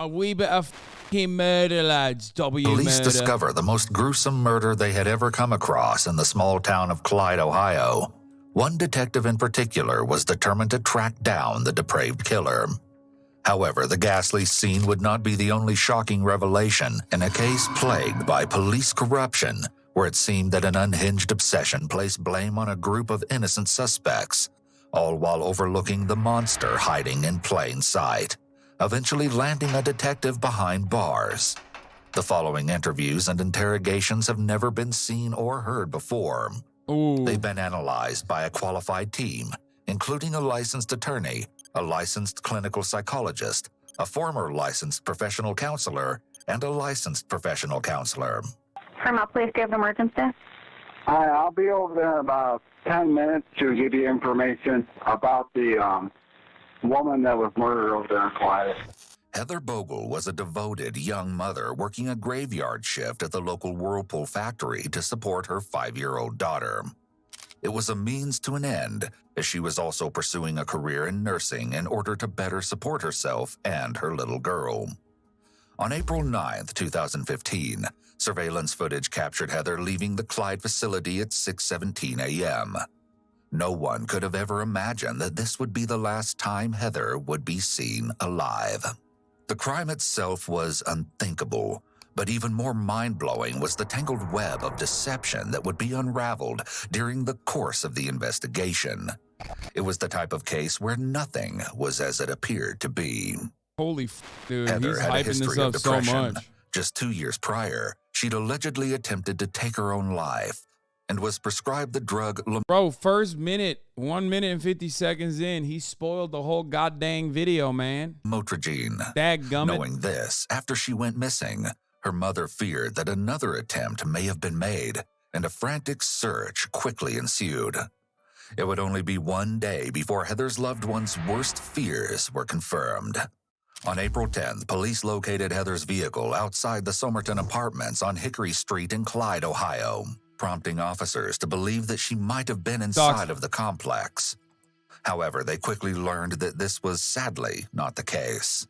A wee bit of fucking murder, lads. Police Murder. discover the most gruesome murder they had ever come across in the small town of Clyde, Ohio. One detective in particular was determined to track down the depraved killer. However, the ghastly scene would not be the only shocking revelation in a case plagued by police corruption, where it seemed that an unhinged obsession placed blame on a group of innocent suspects, all while overlooking the monster hiding in plain sight, eventually landing a detective behind bars. The following interviews and interrogations have never been seen or heard before. Ooh. They've been analyzed by a qualified team, including a licensed attorney, a licensed clinical psychologist, a former licensed professional counselor, and a licensed professional counselor. Fremont Police, do you have an emergency? Hi, I'll be over there in about 10 minutes to give you information about the woman that was murdered over there in Clyde. Heather Bogle was a devoted young mother working a graveyard shift at the local Whirlpool factory to support her 5-year-old daughter. It was a means to an end, as she was also pursuing a career in nursing in order to better support herself and her little girl. On April 9, 2015, surveillance footage captured Heather leaving the Clyde facility at 6:17 a.m. No one could have ever imagined that this would be the last time Heather would be seen alive. The crime itself was unthinkable, but even more mind-blowing was the tangled web of deception that would be unraveled during the course of the investigation. It was the type of case where nothing was as it appeared to be. Holy dude, Heather he's had a hyping this history of up so depression. much. Just 2 years prior, she'd allegedly attempted to take her own life and was prescribed the drug Bro, first minute, 1 minute and 50 seconds in, he spoiled the whole goddamn video, man. Lamotrigine. Dadgummit. Knowing this, after she went missing, her mother feared that another attempt may have been made, and a frantic search quickly ensued. It would only be 1 day before Heather's loved one's worst fears were confirmed. On April 10th, police located Heather's vehicle outside the Somerton Apartments on Hickory Street in Clyde, Ohio, prompting officers to believe that she might have been inside of the complex. However, they quickly learned that this was sadly not the case.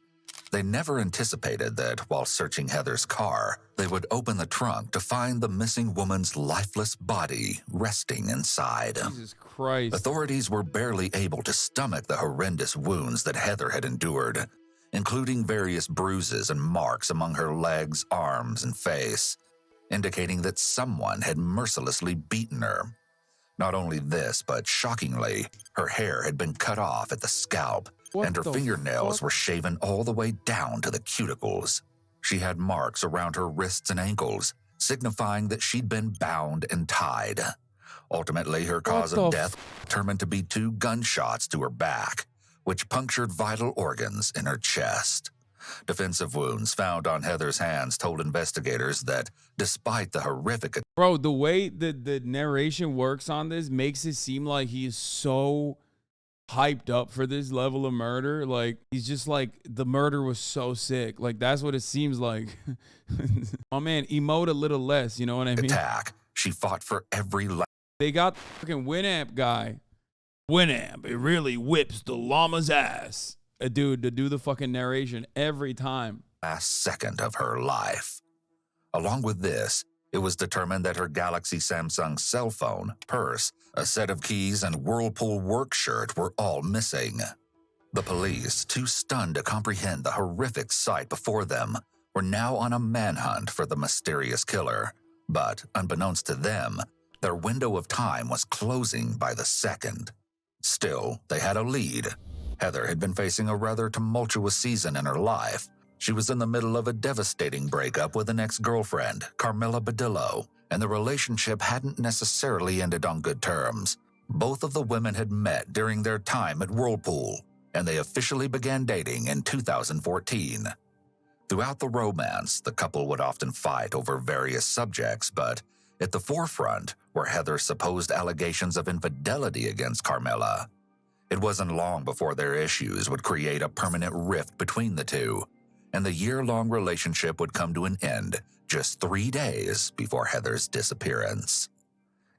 They never anticipated that while searching Heather's car, they would open the trunk to find the missing woman's lifeless body resting inside. Jesus Christ. Authorities were barely able to stomach the horrendous wounds that Heather had endured, including various bruises and marks among her legs, arms, and face, indicating that someone had mercilessly beaten her. Not only this, but shockingly, her hair had been cut off at the scalp, and her fingernails were shaven all the way down to the cuticles. She had marks around her wrists and ankles, signifying that she'd been bound and tied. Ultimately, her cause of death determined to be 2 gunshots to her back, which punctured vital organs in her chest. Defensive wounds found on Heather's hands told investigators that despite the horrific... Bro, the way the narration works on this makes it seem like he is so hyped up for this level of murder. Like, he's just like, the murder was so sick. Like, that's what it seems like. My man, emote a little less, you know what I mean? Attack. She fought for every... They got the fucking Winamp guy. Winamp, it really whips the llama's ass. A dude to do the fucking narration every time. Last second of her life. Along with this, it was determined that her Galaxy Samsung cell phone, purse, a set of keys, and Whirlpool work shirt were all missing. The police, too stunned to comprehend the horrific sight before them, were now on a manhunt for the mysterious killer. But, unbeknownst to them, their window of time was closing by the second. Still, they had a lead. Heather had been facing a rather tumultuous season in her life. She was in the middle of a devastating breakup with an ex-girlfriend, Carmela Badillo, and the relationship hadn't necessarily ended on good terms. Both of the women had met during their time at Whirlpool, and they officially began dating in 2014. Throughout the romance, the couple would often fight over various subjects, but at the forefront were Heather's supposed allegations of infidelity against Carmela. It wasn't long before their issues would create a permanent rift between the two, and the year-long relationship would come to an end just 3 days before Heather's disappearance.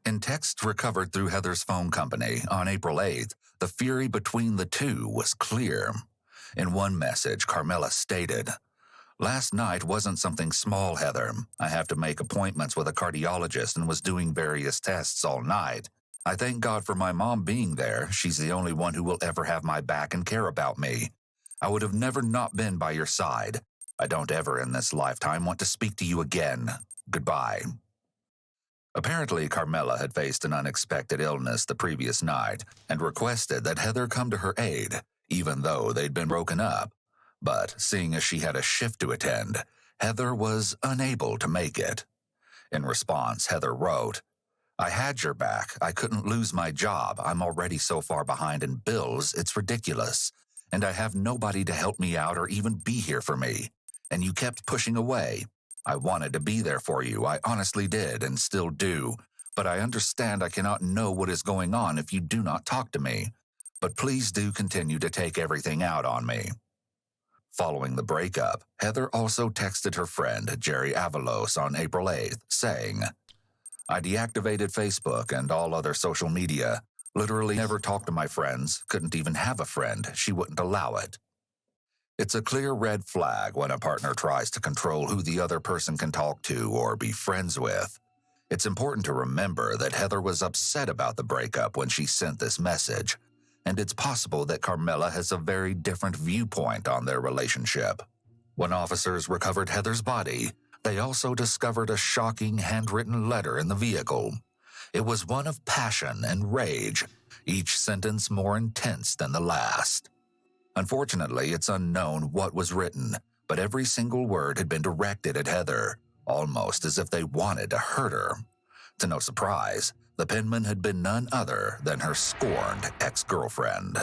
In texts recovered through Heather's phone company on April 8th, the fury between the two was clear. In one message, Carmela stated, Last night wasn't something small, Heather. I have to make appointments with a cardiologist and was doing various tests all night. I thank God for my mom being there. She's the only one who will ever have my back and care about me. I would have never not been by your side. I don't ever in this lifetime want to speak to you again. Goodbye. Apparently, Carmela had faced an unexpected illness the previous night and requested that Heather come to her aid, even though they'd been broken up. But seeing as she had a shift to attend, Heather was unable to make it. In response, Heather wrote, I had your back. I couldn't lose my job. I'm already so far behind in bills, it's ridiculous. And I have nobody to help me out or even be here for me. And you kept pushing away. I wanted to be there for you. I honestly did and still do. But I understand I cannot know what is going on if you do not talk to me. But please do continue to take everything out on me. Following the breakup, Heather also texted her friend Jerry Avalos on April 8th, saying, I deactivated Facebook and all other social media. Literally never talked to my friends, couldn't even have a friend. She wouldn't allow it. It's a clear red flag when a partner tries to control who the other person can talk to or be friends with. It's important to remember that Heather was upset about the breakup when she sent this message, and it's possible that Carmela has a very different viewpoint on their relationship. When officers recovered Heather's body, they also discovered a shocking handwritten letter in the vehicle. It was one of passion and rage, each sentence more intense than the last. Unfortunately, it's unknown what was written, but every single word had been directed at Heather, almost as if they wanted to hurt her. To no surprise, the penman had been none other than her scorned ex-girlfriend.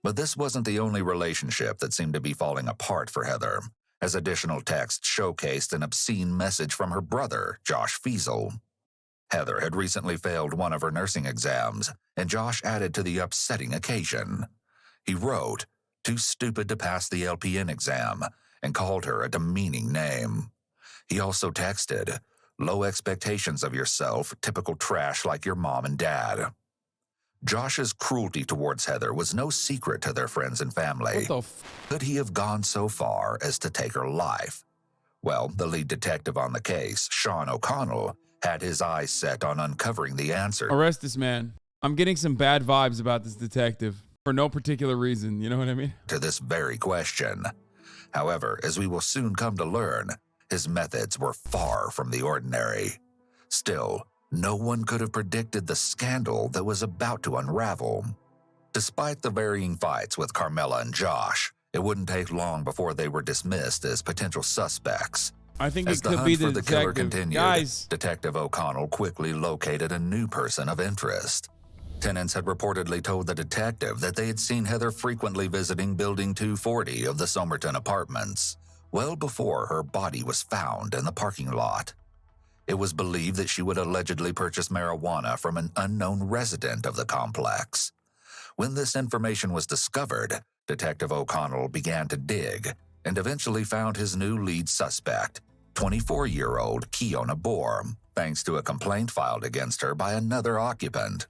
But this wasn't the only relationship that seemed to be falling apart for Heather, as additional texts showcased an obscene message from her brother, Josh Fiesel. Heather had recently failed one of her nursing exams, and Josh added to the upsetting occasion. He wrote, too stupid to pass the LPN exam, and called her a demeaning name. He also texted, low expectations of yourself, typical trash like your mom and dad. Josh's cruelty towards Heather was no secret to their friends and family. Could he have gone so far as to take her life? Well, the lead detective on the case, Sean O'Connell, had his eyes set on uncovering the answer. Arrest this man. I'm getting some bad vibes about this detective for no particular reason. You know what I mean? To this very question. However, as we will soon come to learn, his methods were far from the ordinary. Still, no one could have predicted the scandal that was about to unravel. Despite the varying fights with Carmela and Josh, it wouldn't take long before they were dismissed as potential suspects. I think As it the could hunt be for the the killer detective. continued, Guys, Detective O'Connell quickly located a new person of interest. Tenants had reportedly told the detective that they had seen Heather frequently visiting Building 240 of the Somerton Apartments, well before her body was found in the parking lot. It was believed that she would allegedly purchase marijuana from an unknown resident of the complex. When this information was discovered, Detective O'Connell began to dig and eventually found his new lead suspect, 24-year-old Keona Bohr, thanks to a complaint filed against her by another occupant.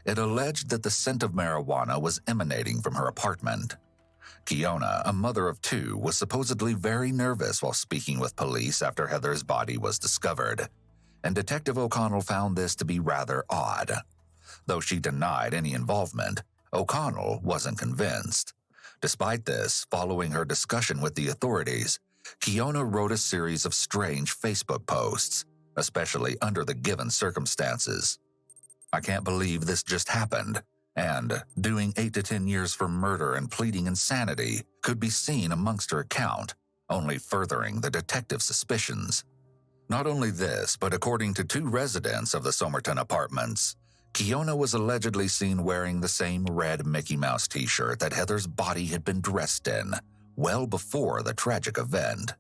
It alleged that the scent of marijuana was emanating from her apartment. Keona, a mother of two, was supposedly very nervous while speaking with police after Heather's body was discovered, and Detective O'Connell found this to be rather odd. Though she denied any involvement, O'Connell wasn't convinced. Despite this, following her discussion with the authorities, Keona wrote a series of strange Facebook posts, especially under the given circumstances. I can't believe this just happened, and doing 8 to 10 years for murder and pleading insanity could be seen amongst her account, only furthering the detective's suspicions. Not only this, but according to 2 residents of the Somerton Apartments, Keona was allegedly seen wearing the same red Mickey Mouse t-shirt that Heather's body had been dressed in, well before the tragic event.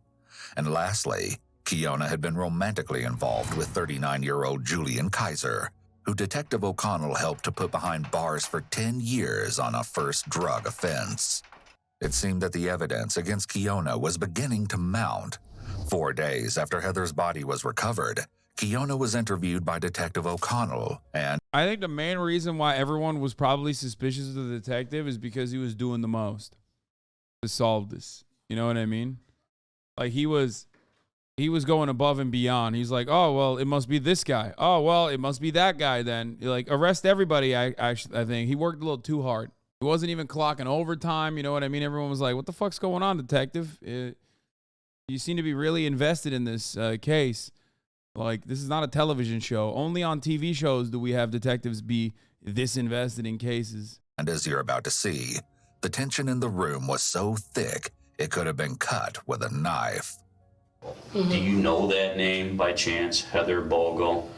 And lastly, Keona had been romantically involved with 39-year-old Julian Kaiser, who Detective O'Connell helped to put behind bars for 10 years on a first drug offense. It seemed that the evidence against Keona was beginning to mount. 4 days after Heather's body was recovered, Keona was interviewed by Detective O'Connell, and I think the main reason why everyone was probably suspicious of the detective is because he was doing the most to solve this. You know what I mean? Like he was going above and beyond. He's like, oh well, it must be this guy. Oh well, it must be that guy. Then like arrest everybody. I think he worked a little too hard. He wasn't even clocking overtime. You know what I mean? Everyone was like, what the fuck's going on, detective? You seem to be really invested in this case. Like, this is not a television show. Only on TV shows do we have detectives be this invested in cases. And as you're about to see, the tension in the room was so thick, it could have been cut with a knife. Mm-hmm. Do you know that name by chance, Heather Bogle?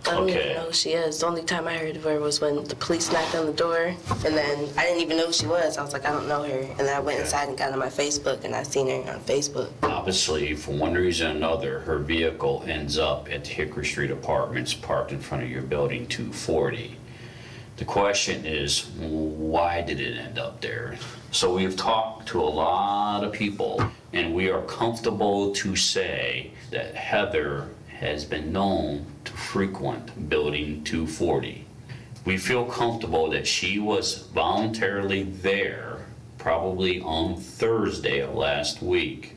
I don't even know who she is. The only time I heard of her was when the police knocked on the door, and then I didn't even know who she was. I was like, I don't know her. And then I went inside and got on my Facebook, and I seen her on Facebook. Obviously, for one reason or another, her vehicle ends up at the Hickory Street Apartments parked in front of your building 240. The question is, why did it end up there? So we've talked to a lot of people, and we are comfortable to say that Heather has been known to frequent building 240. We feel comfortable that she was voluntarily there probably on Thursday of last week,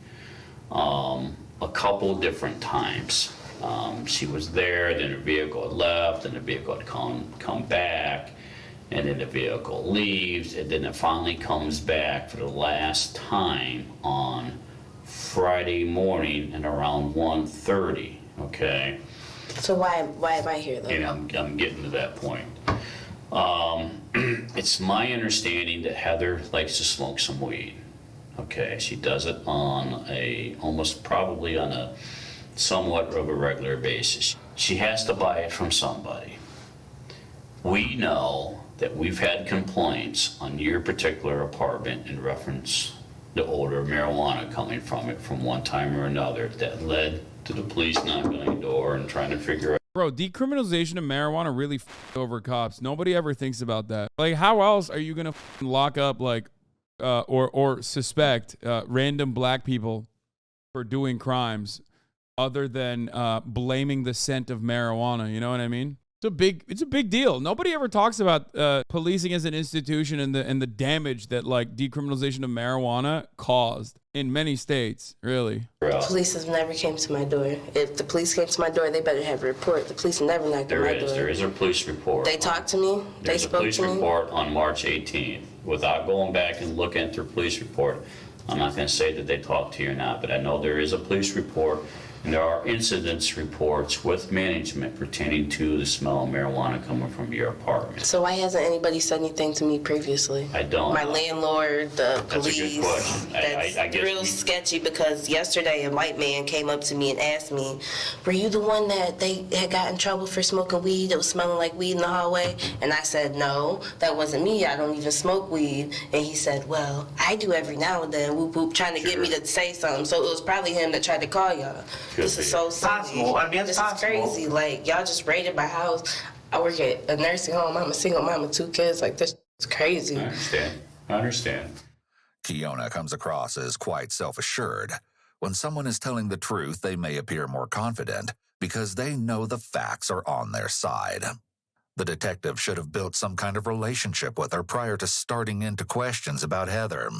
a couple different times. She was there, then her vehicle had left, and the vehicle had come back, and then the vehicle leaves, and then it finally comes back for the last time on Friday morning at around 1:30. Okay. So why am I here though? And I'm getting to that point. It's my understanding that Heather likes to smoke some weed. Okay, she does it on probably on a somewhat of a regular basis. She has to buy it from somebody. We know that we've had complaints on your particular apartment in reference to odor of marijuana coming from it from one time or another that led to the police knocking on the door and trying to figure out. Bro, decriminalization of marijuana really over cops. Nobody ever thinks about that. Like, how else are you gonna lock up like or suspect random black people for doing crimes other than blaming the scent of marijuana? You know what I mean? It's a big deal. Nobody ever talks about policing as an institution and the damage that like decriminalization of marijuana caused in many states, really. Police have never came to my door. If the police came to my door, they better have a report. The police never knocked on my door. There is a police report. They talked to me. They spoke to me. There's a police report on March 18th. Without going back and looking at their police report, I'm not going to say that they talked to you or not, but I know there is a police report. And there are incidents reports with management pertaining to the smell of marijuana coming from your apartment. So why hasn't anybody said anything to me previously? I don't My know. landlord, the police. That's a good question. That's I guess real sketchy because yesterday a white man came up to me and asked me, were you the one that they had got in trouble for smoking weed? It was smelling like weed in the hallway? And I said, no, that wasn't me. I don't even smoke weed. And he said, well, I do every now and then, whoop whoop, trying to get me to say something. So it was probably him that tried to call y'all. This is so silly. Possible. I mean, it's possible. This is crazy. Like, y'all just raided my house. I work at a nursing home. I'm a single mom with 2 kids. Like, this is crazy. I understand. Kiona comes across as quite self-assured. When someone is telling the truth, they may appear more confident because they know the facts are on their side. The detective should have built some kind of relationship with her prior to starting into questions about Heather.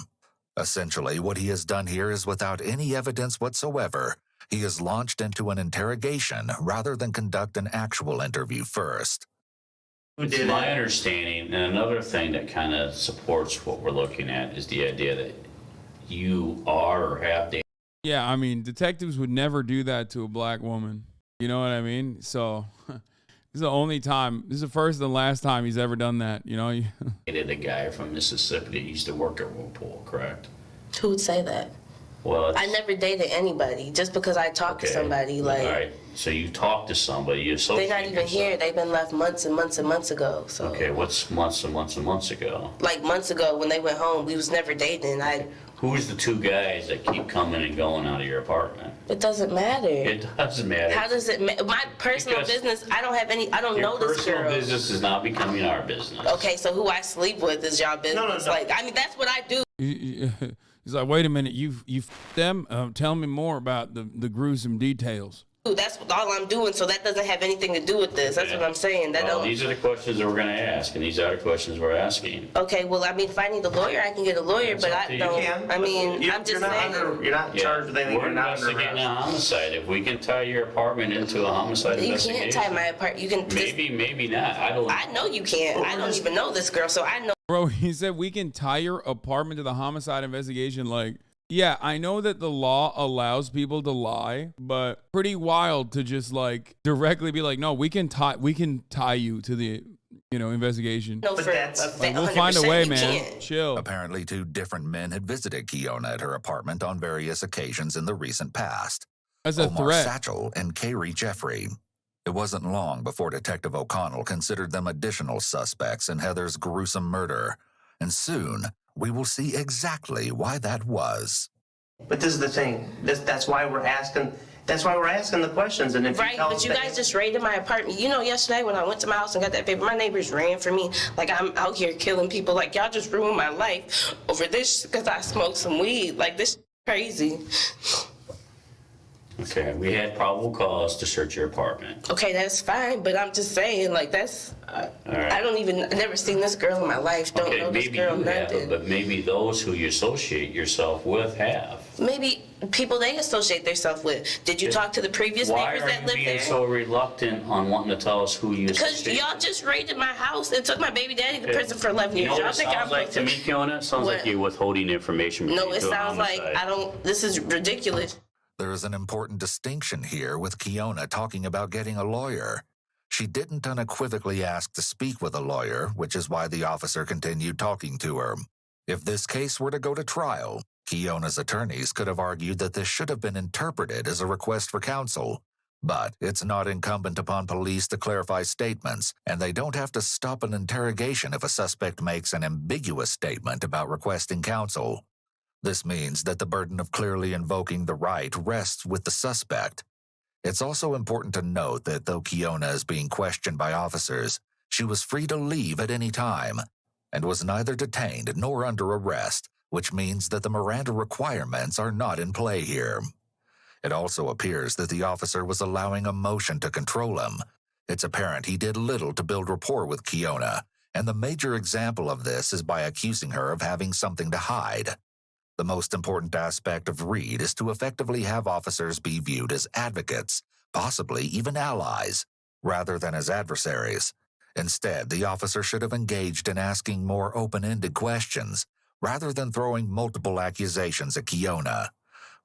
Essentially, what he has done here is without any evidence whatsoever, he has launched into an interrogation rather than conduct an actual interview first. It's my understanding, and another thing that kind of supports what we're looking at is the idea that you are or have the... Yeah, I mean, detectives would never do that to a black woman. You know what I mean? So this is the only time, this is the first and last time he's ever done that, you know? ...a guy from Mississippi that used to work at Whirlpool, correct? Who would say that? Well, I never dated anybody. Just because I talked to somebody, like... All right, so you talked to somebody, you associate they're not even here. They've been left months and months and months ago, so... Okay, what's months and months and months ago? Like months ago when they went home, we was never dating. Who's the 2 guys that keep coming and going out of your apartment? It doesn't matter. It doesn't matter. How does it matter? My personal business, I don't know this girl. Your personal business is not becoming our business. Okay, so who I sleep with is y'all business. No. Like, I mean, that's what I do. He's like, wait a minute, you them? Tell me more about the gruesome details. That's all I'm doing, so that doesn't have anything to do with this. That's what I'm saying. These are the questions that we're going to ask, and these are the questions we're asking. Okay, well, I mean, if I need a lawyer, I can get a lawyer, but I don't. I mean, I'm just saying. You're not charged with anything. We're investigating a homicide. If we can tie your apartment into a homicide investigation. You can't tie my apartment. You can. Maybe not. I don't. I know you can't. I don't even know this girl, so I know. Bro, he said we can tie your apartment to the homicide investigation. Like, yeah, I know that the law allows people to lie, but pretty wild to just like directly be like, no, we can tie you to the, investigation. No, we'll find a way, man. Chill. Apparently, 2 different men had visited Kiona at her apartment on various occasions in the recent past. As a Omar threat. Satchel and Kari Jeffrey. It wasn't long before Detective O'Connell considered them additional suspects in Heather's gruesome murder, and soon we will see exactly why that was. But this is the thing. That's why we're asking. That's why we're asking the questions. And if right, but you guys just raided my apartment. Yesterday when I went to my house and got that paper, my neighbors ran for me. Like, I'm out here killing people. Like, y'all just ruined my life over this because I smoked some weed. Like, this is crazy. Okay, we had probable cause to search your apartment. Okay, that's fine, but I'm just saying, like, that's. Right. I never seen this girl in my life. Don't know this girl, maybe you nothing. have, but maybe those who you associate yourself with have. Maybe people they associate themselves with. Did you talk to the previous neighbors that lived there? Why are you being so reluctant on wanting to tell us who you Because associate? y'all just raided my house and took my baby daddy to prison for 11 years. You know Y'all what it think sounds I'm like to me, Kiona? It sounds like you're withholding information. No, it sounds like this is ridiculous. There is an important distinction here with Kiona talking about getting a lawyer. She didn't unequivocally ask to speak with a lawyer, which is why the officer continued talking to her. If this case were to go to trial, Kiona's attorneys could have argued that this should have been interpreted as a request for counsel. But it's not incumbent upon police to clarify statements, and they don't have to stop an interrogation if a suspect makes an ambiguous statement about requesting counsel. This means that the burden of clearly invoking the right rests with the suspect. It's also important to note that though Kiona is being questioned by officers, she was free to leave at any time and was neither detained nor under arrest, which means that the Miranda requirements are not in play here. It also appears that the officer was allowing emotion to control him. It's apparent he did little to build rapport with Kiona, and the major example of this is by accusing her of having something to hide. The most important aspect of Reed is to effectively have officers be viewed as advocates, possibly even allies, rather than as adversaries. Instead, the officer should have engaged in asking more open-ended questions, rather than throwing multiple accusations at Kiona.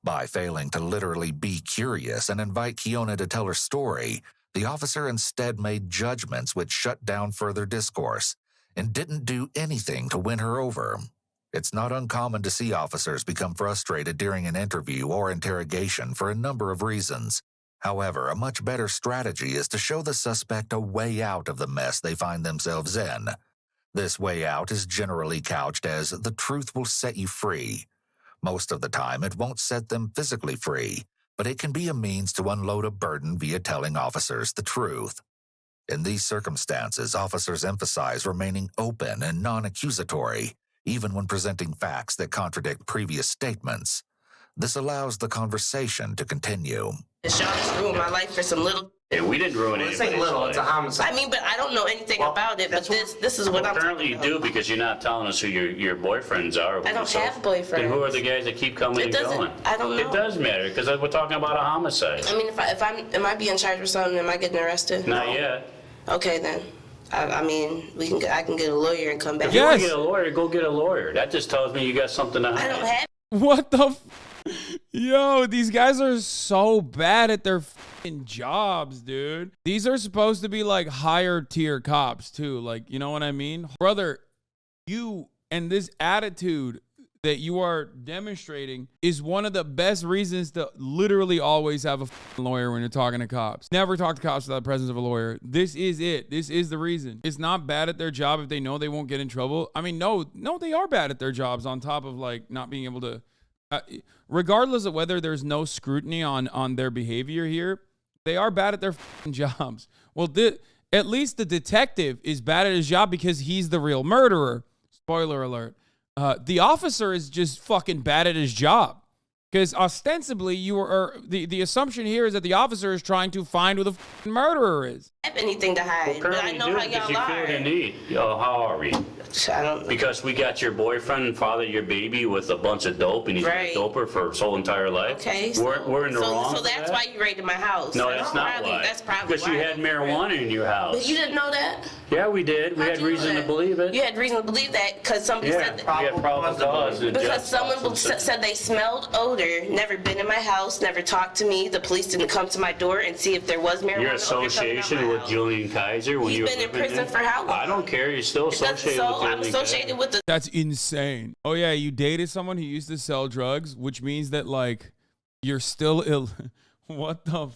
By failing to literally be curious and invite Kiona to tell her story, the officer instead made judgments which shut down further discourse, and didn't do anything to win her over. It's not uncommon to see officers become frustrated during an interview or interrogation for a number of reasons. However, a much better strategy is to show the suspect a way out of the mess they find themselves in. This way out is generally couched as the truth will set you free. Most of the time, it won't set them physically free, but it can be a means to unload a burden via telling officers the truth. In these circumstances, officers emphasize remaining open and non-accusatory, even when presenting facts that contradict previous statements. This allows the conversation to continue. Y'all just ruined my life for some little. Yeah, we didn't ruin anything. This ain't little, it's a homicide. I mean, but I don't know anything about it. But this is what I'm. Apparently you do, because you're not telling us who your boyfriends are. I don't have boyfriends. Then who are the guys that keep coming and going? I don't know. It does matter, because we're talking about a homicide. I mean, am I being charged with something? Am I getting arrested? Not yet. Okay then. I mean, I can get a lawyer and come back. If you want to get a lawyer, go get a lawyer. That just tells me you got something to hide. I don't have. What the Yo, these guys are so bad at their fucking jobs, dude. These are supposed to be like higher tier cops too. Like, you know what I mean? Brother, you and this attitude that you are demonstrating is one of the best reasons to literally always have a fucking lawyer when you're talking to cops. Never talk to cops without the presence of a lawyer. This is it. This is the reason. It's not bad at their job if they know they won't get in trouble. I mean, no, they are bad at their jobs on top of like not being able to, regardless of whether there's no scrutiny on their behavior here, they are bad at their fucking jobs. Well, at least the detective is bad at his job because he's the real murderer. Spoiler alert. The officer is just fucking bad at his job. Because ostensibly, the assumption here is that the officer is trying to find who the murderer is. I have anything to hide, but I know how y'all are. You feel the need. How are we? I don't. Because we got your boyfriend father your baby with a bunch of dope, and he's been a doper for his whole entire life. Okay. We're in the wrong. So that's why you raided my house. No, that's not why. That's probably because you had marijuana in your house. But you didn't know that? Yeah, we did. We had reason to believe it. You had reason to believe that because somebody said that. We had probable cause. Because someone said they smelled odor, never been in my house, never talked to me. The police didn't come to my door and see if there was marijuana. Your association with Julian Kaiser when you were living there? He's been in prison for how long? I don't care. You're still associated with Julian I'm associated with the. That's insane. Oh yeah, you dated someone who used to sell drugs, which means that like you're still ill. What the?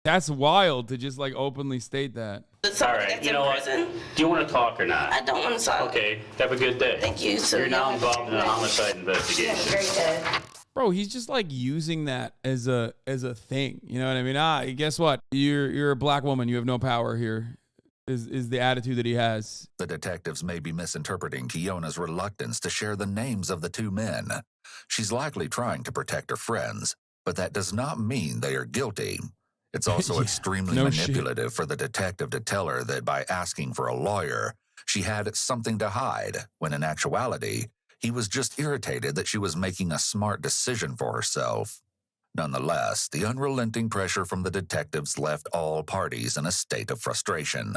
That's wild to just like openly state that. All right, you know what? Do you want to talk or not? I don't want to talk. Okay, have a good day. Thank you. So you're now involved in a homicide Yeah, investigation. very good. Bro, he's just like using that as a thing. You know what I mean? Guess what? You're a black woman. You have no power here. Is the attitude that he has. The detectives may be misinterpreting Keona's reluctance to share the names of the two men. She's likely trying to protect her friends, but that does not mean they are guilty. It's also extremely manipulative for the detective to tell her that by asking for a lawyer, she had something to hide, when in actuality, he was just irritated that she was making a smart decision for herself. Nonetheless, the unrelenting pressure from the detectives left all parties in a state of frustration.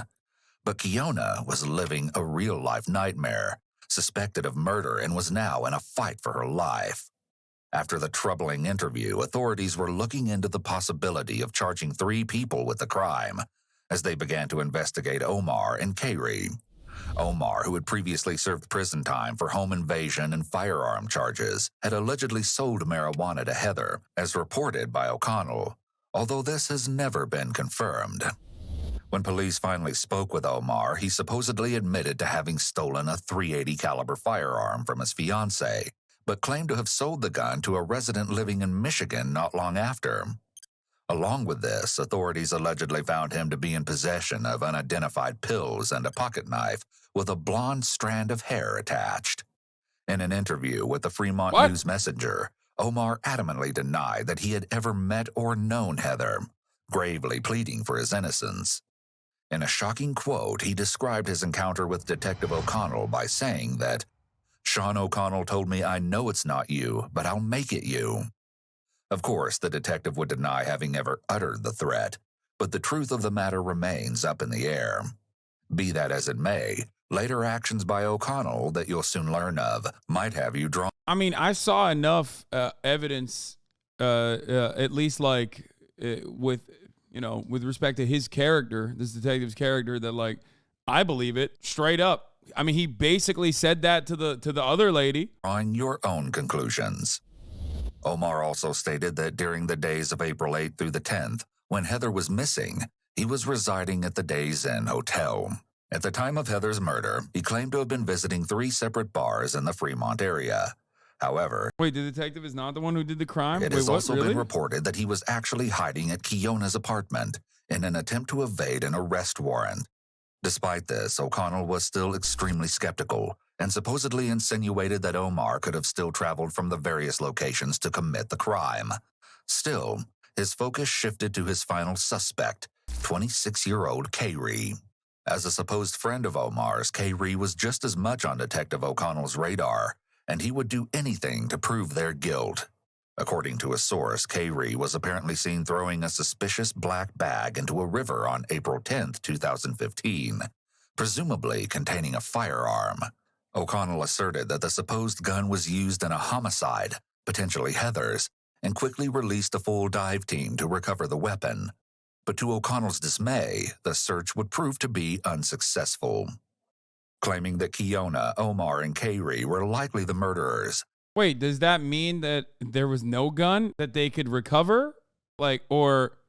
But Keona was living a real-life nightmare, suspected of murder, and was now in a fight for her life. After the troubling interview, authorities were looking into the possibility of charging 3 people with the crime as they began to investigate Omar and Kairi. Omar, who had previously served prison time for home invasion and firearm charges, had allegedly sold marijuana to Heather, as reported by O'Connell, although this has never been confirmed. When police finally spoke with Omar, he supposedly admitted to having stolen a .380 caliber firearm from his fiancée, but claimed to have sold the gun to a resident living in Michigan not long after. Along with this, authorities allegedly found him to be in possession of unidentified pills and a pocket knife with a blonde strand of hair attached. In an interview with the Fremont News Messenger, Omar adamantly denied that he had ever met or known Heather, gravely pleading for his innocence. In a shocking quote, he described his encounter with Detective O'Connell by saying that, "Sean O'Connell told me I know it's not you, but I'll make it you." Of course, the detective would deny having ever uttered the threat, but the truth of the matter remains up in the air. Be that as it may, later actions by O'Connell that you'll soon learn of might have you drawn. I mean, I saw enough evidence, at least like with respect to his character, this detective's character, that like I believe it straight up. I mean, he basically said that to the other lady. Drawing your own conclusions. Omar also stated that during the days of April 8th through the 10th, when Heather was missing, he was residing at the Days Inn Hotel. At the time of Heather's murder, he claimed to have been visiting 3 separate bars in the Fremont area. However, wait, the detective is not the one who did the crime? It has also been reported that he was actually hiding at Keona's apartment in an attempt to evade an arrest warrant. Despite this, O'Connell was still extremely skeptical and supposedly insinuated that Omar could have still traveled from the various locations to commit the crime. Still, his focus shifted to his final suspect, 26-year-old Kairi. As a supposed friend of Omar's, Kairi was just as much on Detective O'Connell's radar, and he would do anything to prove their guilt. According to a source, Kairi was apparently seen throwing a suspicious black bag into a river on April 10, 2015, presumably containing a firearm. O'Connell asserted that the supposed gun was used in a homicide, potentially Heather's, and quickly released a full dive team to recover the weapon. But to O'Connell's dismay, the search would prove to be unsuccessful. Claiming that Keona, Omar, and Kairi were likely the murderers. Wait, does that mean that there was no gun that they could recover? Like, or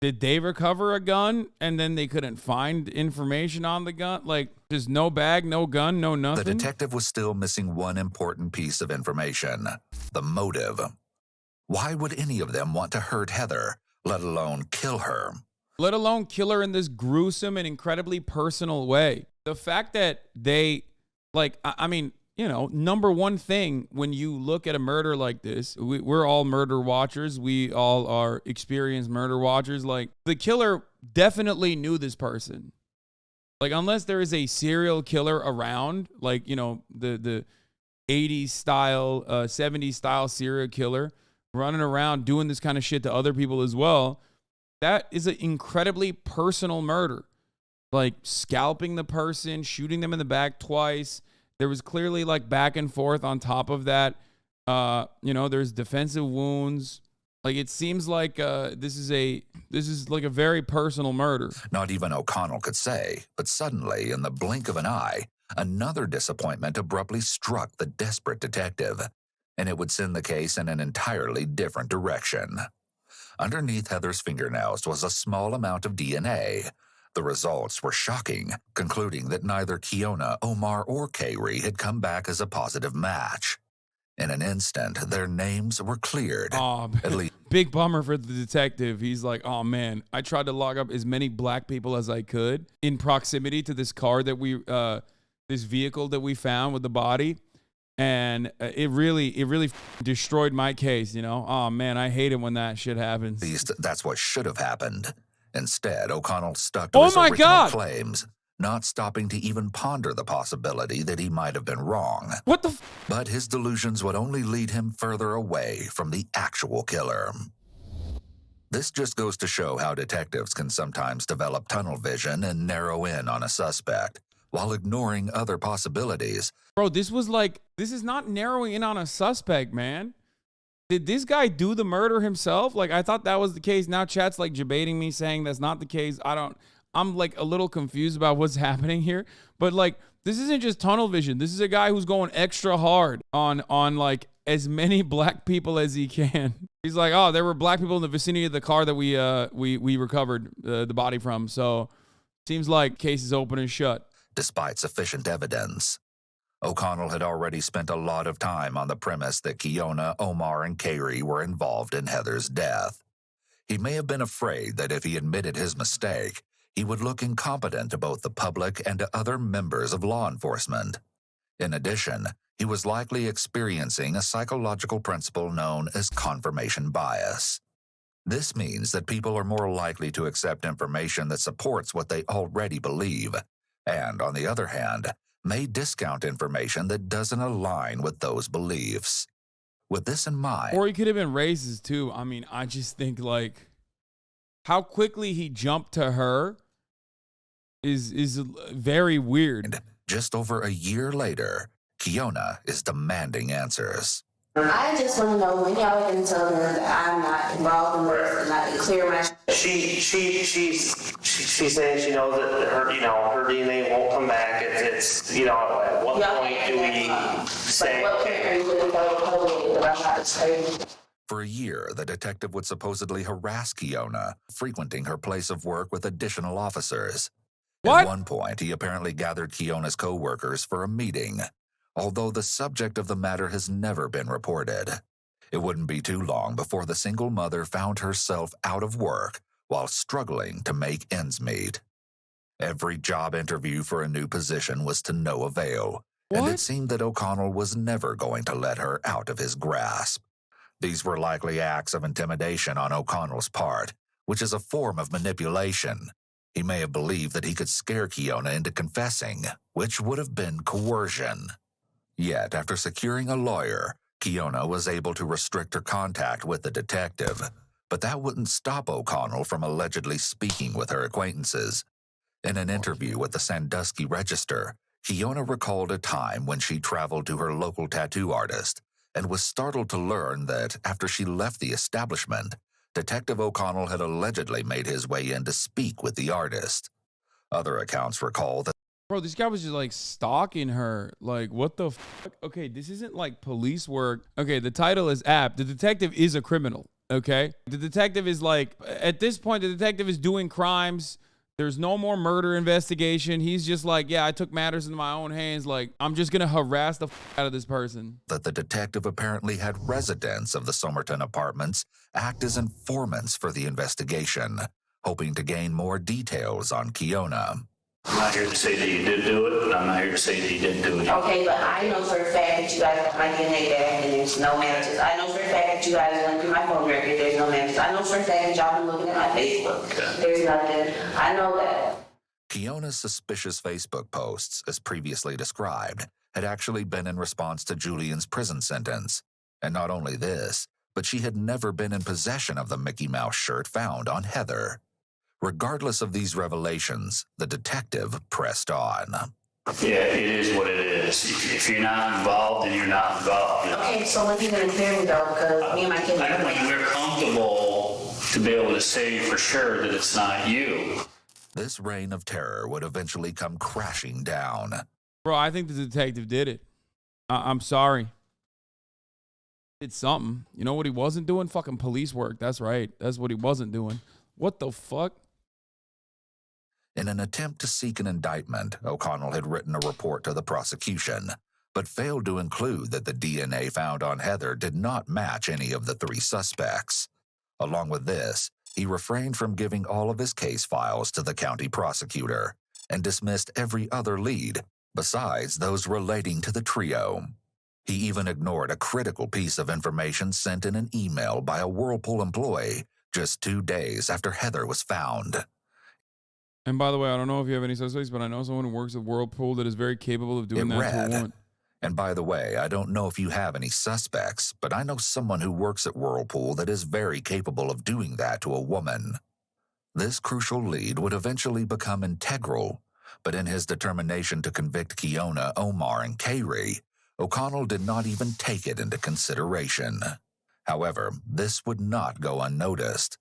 did they recover a gun and then they couldn't find information on the gun? Like, just no bag, no gun, no nothing? The detective was still missing one important piece of information: the motive. Why would any of them want to hurt Heather, let alone kill her? Let alone kill her in this gruesome and incredibly personal way. The fact that they, like, I mean, you know, number one thing when you look at a murder like this, we're all murder watchers. We all are experienced murder watchers. Like, the killer definitely knew this person. Like, unless there is a serial killer around, like, you know, the 80s style, 70s style serial killer running around doing this kind of shit to other people as well, that is an incredibly personal murder. Like, scalping the person, shooting them in the back twice. There was clearly like back and forth on top of that. You know, there's defensive wounds. Like, it seems like this is like a very personal murder. Not even O'Connell could say, but suddenly, in the blink of an eye, another disappointment abruptly struck the desperate detective, and it would send the case in an entirely different direction. Underneath Heather's fingernails was a small amount of DNA. The results were shocking, concluding that neither Kiona, Omar, or Kayri had come back as a positive match. In an instant, their names were cleared. Oh, At least, big bummer for the detective. He's like, oh man, I tried to log up as many black people as I could in proximity to this car that this vehicle that we found with the body. And it really destroyed my case, you know? Oh man, I hate it when that shit happens. at least that's what should have happened. Instead, O'Connell stuck to his original God. claims, not stopping to even ponder the possibility that he might have been wrong. What the But his delusions would only lead him further away from the actual killer. This just goes to show how detectives can sometimes develop tunnel vision and narrow in on a suspect, while ignoring other possibilities. Bro, this is not narrowing in on a suspect, man. Did this guy do the murder himself? Like, I thought that was the case. Now chat's like debating me, saying that's not the case. I'm like a little confused about what's happening here. But like, this isn't just tunnel vision. This is a guy who's going extra hard on like as many black people as he can. He's like, oh, there were black people in the vicinity of the car that we recovered the body from. So seems like case is open and shut. Despite sufficient evidence, O'Connell had already spent a lot of time on the premise that Kiona, Omar, and Kayri were involved in Heather's death. He may have been afraid that if he admitted his mistake, he would look incompetent to both the public and to other members of law enforcement. In addition, he was likely experiencing a psychological principle known as confirmation bias. This means that people are more likely to accept information that supports what they already believe, and, on the other hand, may discount information that doesn't align with those beliefs. With this in mind, Or he could have been racist too. I mean, I just think like how quickly he jumped to her is very weird. just over a year later, Kiona is demanding answers. I just want to know when y'all are going to tell her that I'm not involved in this and I can clear my. She's saying she knows that her DNA won't come back. It's at what point do we say? What point are you going to tell the public that I'm not explaining? For a year, the detective would supposedly harass Kiona, frequenting her place of work with additional officers. What? At one point, he apparently gathered Kiona's co-workers for a meeting, although the subject of the matter has never been reported. It wouldn't be too long before the single mother found herself out of work while struggling to make ends meet. Every job interview for a new position was to no avail, and What? it seemed that O'Connell was never going to let her out of his grasp. These were likely acts of intimidation on O'Connell's part, which is a form of manipulation. He may have believed that he could scare Kiona into confessing, which would have been coercion. Yet, after securing a lawyer, Kiona was able to restrict her contact with the detective, but that wouldn't stop O'Connell from allegedly speaking with her acquaintances. In an interview with the Sandusky Register, Kiona recalled a time when she traveled to her local tattoo artist and was startled to learn that after she left the establishment, Detective O'Connell had allegedly made his way in to speak with the artist. Other accounts recall that Bro, this guy was just like stalking her. Like, what the fuck? Okay, this isn't like police work. Okay, the title is app. The detective is a criminal. Okay, the detective is like, at this point, the detective is doing crimes. There's no more murder investigation. He's just like, yeah, I took matters into my own hands. Like, I'm just gonna harass the out of this person. the detective apparently had residents of the Somerton apartments act as informants for the investigation, hoping to gain more details on Kiona. I'm not here to say that you did do it, and I'm not here to say that you didn't do it. Okay, but I know for a fact that you guys got my DNA back and there's no matches. I know for a fact that you guys went through my phone record, there's no matches. I know for a fact that y'all been looking at my Facebook. Okay. There's nothing. I know that. Keona's suspicious Facebook posts, as previously described, had actually been in response to Julian's prison sentence. And not only this, but she had never been in possession of the Mickey Mouse shirt found on Heather. Regardless of these revelations, the detective pressed on. Yeah, it is what it is. If you're not involved, then you're not involved. Okay, so when you gonna clear me though, because me and my kids are When we're comfortable to be able to say for sure that it's not you. This reign of terror would eventually come crashing down. Bro, I think the detective did it. I'm sorry. It's something. You know what he wasn't doing? Fucking police work. That's right. That's what he wasn't doing. What the fuck? In an attempt to seek an indictment, O'Connell had written a report to the prosecution, but failed to include that the DNA found on Heather did not match any of the three suspects. Along with this, he refrained from giving all of his case files to the county prosecutor and dismissed every other lead, besides those relating to the trio. He even ignored a critical piece of information sent in an email by a Whirlpool employee just 2 days after Heather was found. And by the way, I don't know if you have any suspects, but I know someone who works at Whirlpool that is very capable of doing It that to a read, woman. and by the way, I don't know if you have any suspects, but I know someone who works at Whirlpool that is very capable of doing that to a woman. This crucial lead would eventually become integral, but in his determination to convict Keona, Omar, and Kayri, O'Connell did not even take it into consideration. However, this would not go unnoticed.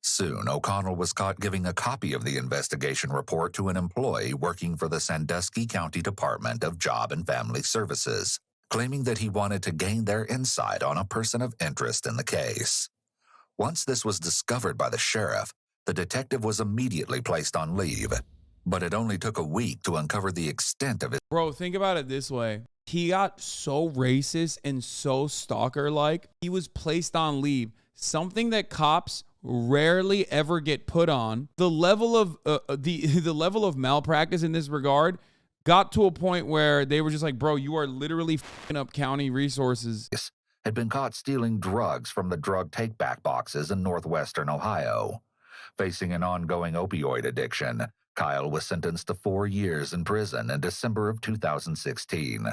Soon, O'Connell was caught giving a copy of the investigation report to an employee working for the Sandusky County Department of Job and Family Services, claiming that he wanted to gain their insight on a person of interest in the case. Once this was discovered by the sheriff, the detective was immediately placed on leave, but it only took a week to uncover the extent of it. Bro, think about it this way. He got so racist and so stalker-like, he was placed on leave. Something that cops rarely ever get put on. The level of the level of malpractice in this regard got to a point where they were just like, bro, you are literally fucking up county resources. Had been caught stealing drugs from the drug take-back boxes in northwestern Ohio. Facing an ongoing opioid addiction, Kyle was sentenced to 4 years in prison in December of 2016.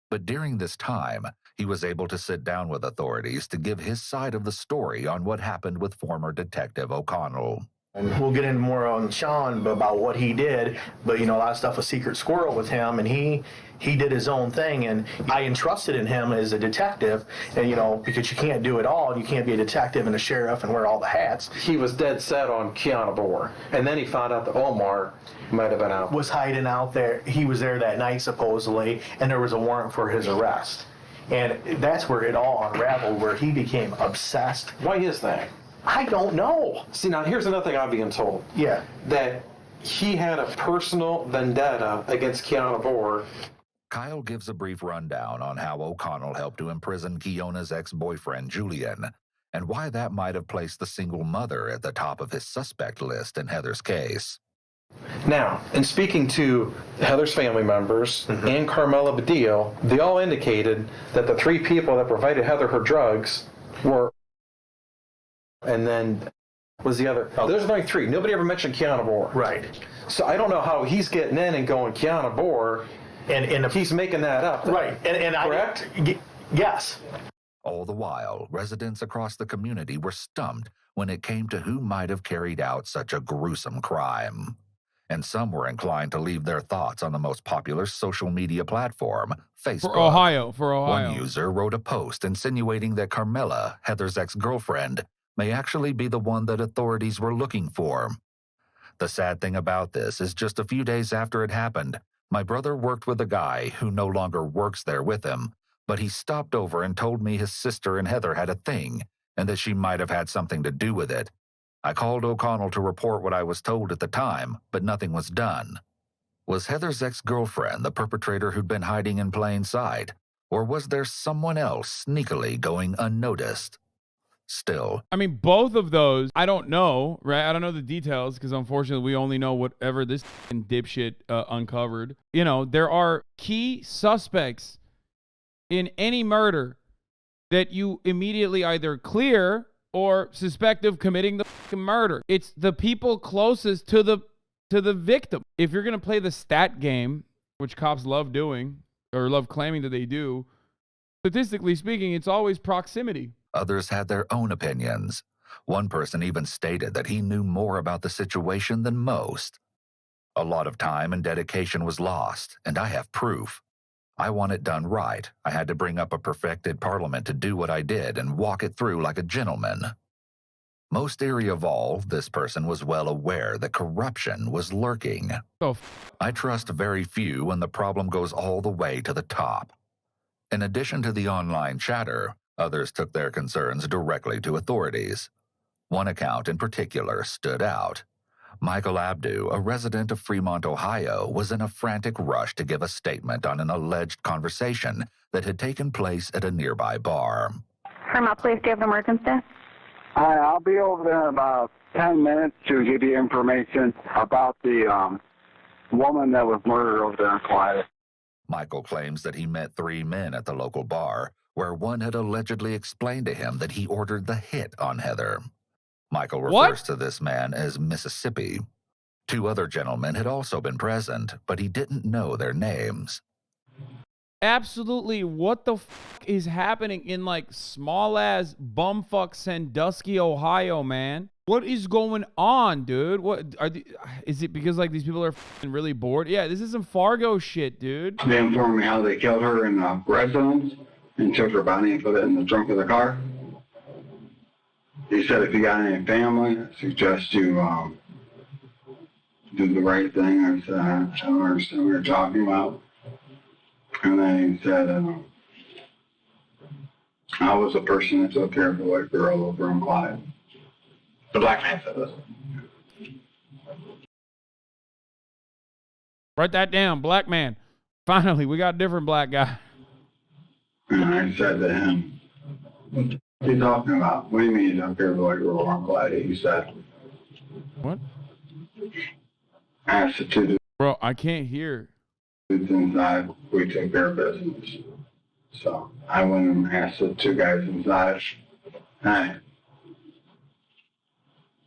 But during this time, he was able to sit down with authorities to give his side of the story on what happened with former Detective O'Connell. And we'll get into more on Sean about what he did, but a lot of stuff was secret squirrel with him, and he did his own thing, and I entrusted in him as a detective, and because you can't do it all, you can't be a detective and a sheriff and wear all the hats. He was dead set on Keona Boer, and then he found out that Omar might have been out. Was hiding out there. He was there that night supposedly, and there was a warrant for his arrest. And that's where it all unraveled, where he became obsessed. Why is that? I don't know. See, now here's another thing I'm being told. Yeah. That he had a personal vendetta against Keona Boer. Kyle gives a brief rundown on how O'Connell helped to imprison Keona's ex-boyfriend, Julian, and why that might have placed the single mother at the top of his suspect list in Heather's case. Now, in speaking to Heather's family members and Carmela Badillo, they all indicated that the 3 people that provided Heather her drugs were, and then was the other. Oh, there's only 3. Nobody ever mentioned Keona Boer. Right. So I don't know how he's getting in and going Keona Boer, and he's making that up. Right. And correct? Yes. All the while, residents across the community were stumped when it came to who might have carried out such a gruesome crime. And some were inclined to leave their thoughts on the most popular social media platform, Facebook. For Ohio. One user wrote a post insinuating that Carmela, Heather's ex-girlfriend, may actually be the one that authorities were looking for. The sad thing about this is just a few days after it happened, my brother worked with a guy who no longer works there with him, but he stopped over and told me his sister and Heather had a thing, and that she might have had something to do with it. I called O'Connell to report what I was told at the time, but nothing was done. Was Heather's ex-girlfriend the perpetrator who'd been hiding in plain sight, or was there someone else sneakily going unnoticed? Still, I mean, both of those, I don't know, right? I don't know the details because unfortunately we only know whatever this dipshit uncovered. You know, there are key suspects in any murder that you immediately either clear or suspect of committing the murder. It's the people closest to the victim. If you're going to play the stat game, which cops love doing or love claiming that they do, statistically speaking, it's always proximity. others had their own opinions. One person even stated that he knew more about the situation than most. A lot of time and dedication was lost, and I have proof. I want it done right. I had to bring up a perfected parliament to do what I did and walk it through like a gentleman. Most eerie of all, this person was well aware that corruption was lurking. I trust very few when the problem goes all the way to the top. In addition to the online chatter, others took their concerns directly to authorities. One account in particular stood out. Michael Abdu, a resident of Fremont, Ohio, was in a frantic rush to give a statement on an alleged conversation that had taken place at a nearby bar. Fremont Police, do you have an emergency? Hi, I'll be over there in about 10 minutes to give you information about the woman that was murdered over there in Clyde. Michael claims that he met 3 men at the local bar, where one had allegedly explained to him that he ordered the hit on Heather. Michael refers to this man as Mississippi. 2 other gentlemen had also been present, but he didn't know their names. Absolutely, what the fuck is happening in like small ass bumfuck Sandusky, Ohio, man? What is going on, dude? What are is it because like these people are really bored? Yeah, this is some Fargo shit, dude. They informed me how they killed her in the residence and took her body and put it in the trunk of the car. He said if you got any family, I suggest you do the right thing. I said, I don't understand what you're talking about. And then he said, I was the person that took care of the white girl over in Clyde. The black man said this. Write that down, black man. Finally, we got a different black guy. And I said to him, what are you talking about? What do you mean you took care of the white girl over in Clyde? He said, what? I asked the 2 Bro, I can't hear. dudes inside, we took care of business. So I went and asked the 2 guys inside, hey,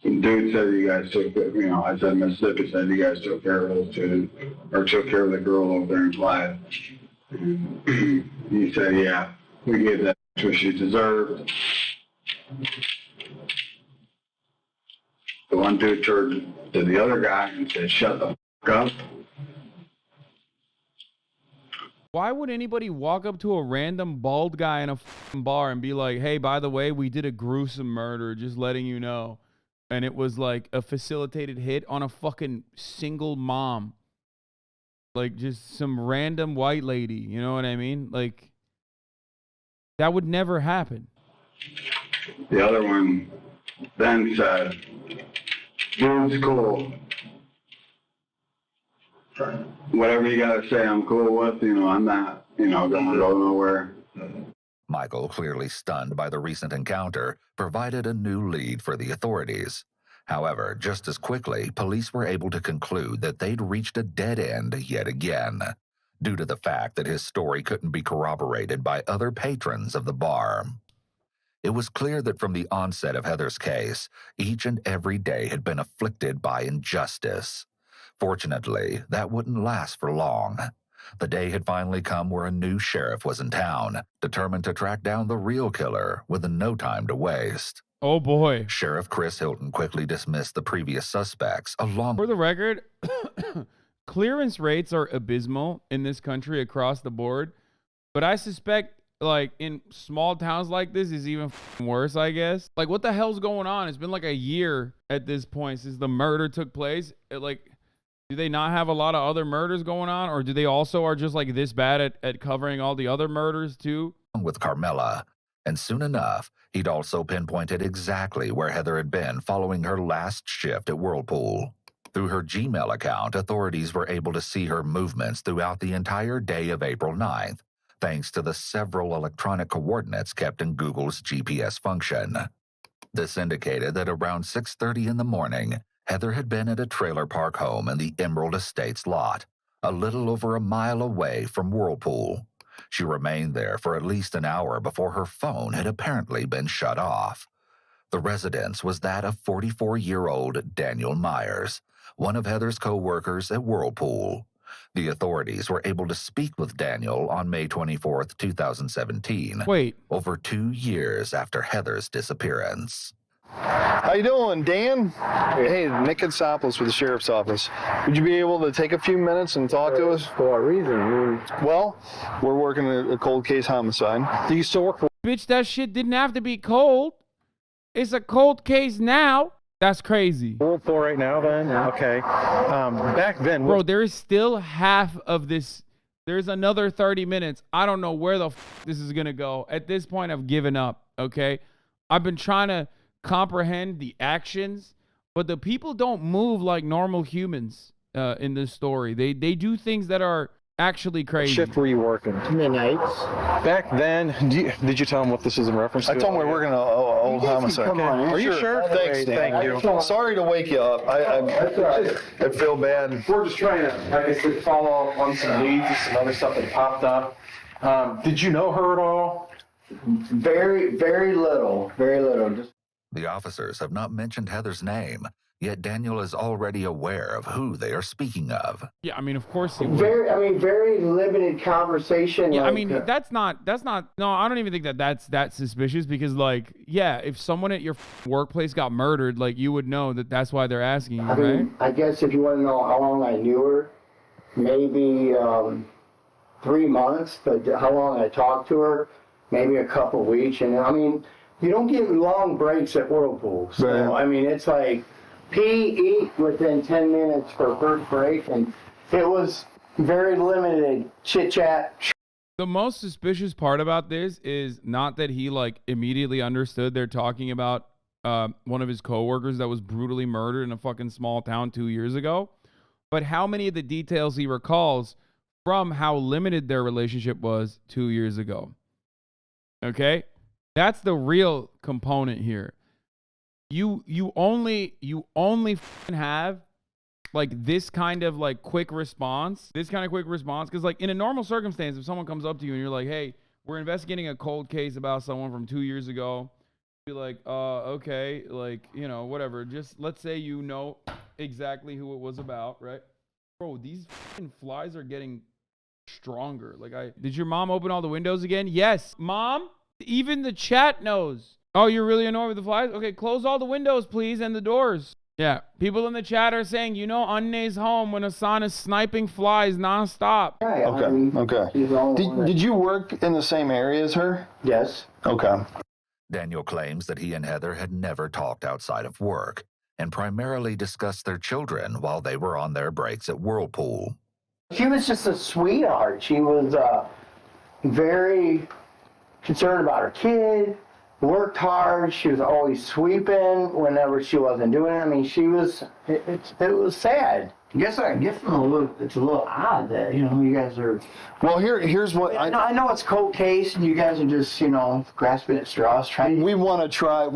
some dude said you guys took, I said Mississippi said you guys took care of those 2, or took care of the girl over there in Clyde. And he said, yeah, we gave that what she deserved. The one dude turned to the other guy and said, shut the fuck up. Why would anybody walk up to a random bald guy in a bar and be like, hey, by the way, we did a gruesome murder, just letting you know. And it was like a facilitated hit on a fucking single mom. Like just some random white lady, you know what I mean? Like, that would never happen. The other one then said, dude's cool. Whatever you gotta say, I'm cool with, I'm not, gonna go nowhere. Michael, clearly stunned by the recent encounter, provided a new lead for the authorities. However, just as quickly, police were able to conclude that they'd reached a dead end yet again, due to the fact that his story couldn't be corroborated by other patrons of the bar. It was clear that from the onset of Heather's case, each and every day had been afflicted by injustice. Fortunately, that wouldn't last for long. The day had finally come where a new sheriff was in town, determined to track down the real killer with no time to waste. Oh boy. Sheriff Chris Hilton quickly dismissed the previous suspects along. For the record, clearance rates are abysmal in this country across the board, but I suspect like in small towns like this is even worse, I guess. Like what the hell's going on? It's been like a year at this point since the murder took place. Do they not have a lot of other murders going on, or do they also are just like this bad at covering all the other murders too? With Carmela, and soon enough, he'd also pinpointed exactly where Heather had been following her last shift at Whirlpool. Through her Gmail account, authorities were able to see her movements throughout the entire day of April 9th, thanks to the several electronic coordinates kept in Google's GPS function. This indicated that around 6:30 in the morning, Heather had been at a trailer park home in the Emerald Estates lot, a little over a mile away from Whirlpool. She remained there for at least an hour before her phone had apparently been shut off. The residence was that of 44-year-old Daniel Myers, one of Heather's co-workers at Whirlpool. The authorities were able to speak with Daniel on May 24th, 2017. Wait. Over 2 years after Heather's disappearance. How you doing, Dan? Hey, Nick Katsopoulos with the Sheriff's Office. Would you be able to take a few minutes and talk to us? For what reason? Well, we're working a cold case homicide. Do you still work for... Bitch, that shit didn't have to be cold. It's a cold case now. That's crazy. Whirlpool right now, then? Yeah. Okay. Back then... Bro, there is still half of this. There's another 30 minutes. I don't know where the this is going to go. At this point, I've given up, okay? I've been trying to comprehend the actions, but the people don't move like normal humans in this story. They do things that are actually crazy. What shift were you working? Midnights. Back then, did you tell them what this is in reference to? I told him we're working an old homicide. Come on, Are you sure? Thanks, Dan. Thank you. Sorry to wake you up. I feel bad. We're just trying to, like I said, follow up on some leads and some other stuff that popped up. Did you know her at all? Very, very little. Very little. Just... The officers have not mentioned Heather's name, yet Daniel is already aware of who they are speaking of. Yeah, I mean, of course he would. Very limited conversation. Yeah, like, I mean, that's not, no, I don't even think that's that suspicious because, like, yeah, if someone at your workplace got murdered, like, you would know that that's why they're asking you, I right? mean, I guess if you want to know how long I knew her, maybe 3 months, but how long I talked to her, maybe a couple weeks. And I mean, you don't get long breaks at Whirlpool. So, Right. I mean, it's like pee, eat within 10 minutes for first break. And it was very limited chit-chat. The most suspicious part about this is not that he, like, immediately understood they're talking about one of his coworkers that was brutally murdered in a fucking small town 2 years ago, but how many of the details he recalls from how limited their relationship was 2 years ago. Okay? That's the real component here. You only fucking have like this kind of like quick response. Because like in a normal circumstance, if someone comes up to you and you're like, hey, we're investigating a cold case about someone from 2 years ago, be like, okay, like, you know, whatever. Just let's say you know exactly who it was about, right? Bro, these fucking flies are getting stronger. Like, did your mom open all the windows again? Yes, Mom. Even the chat knows. Oh, you're really annoyed with the flies? Okay, close all the windows, please, and the doors. Yeah, people in the chat are saying, you know, Anne's home when Hasan is sniping flies nonstop. Okay. Did you work in the same area as her? Yes. Okay. Daniel claims that he and Heather had never talked outside of work and primarily discussed their children while they were on their breaks at Whirlpool. She was just a sweetheart. She was very concerned about her kid, worked hard. She was always sweeping whenever she wasn't doing it. I mean, it was sad. I guess it's a little odd that, you know, you guys are... Well, here's what I know it's cold case and you guys are just, you know, grasping at straws trying to... We want to try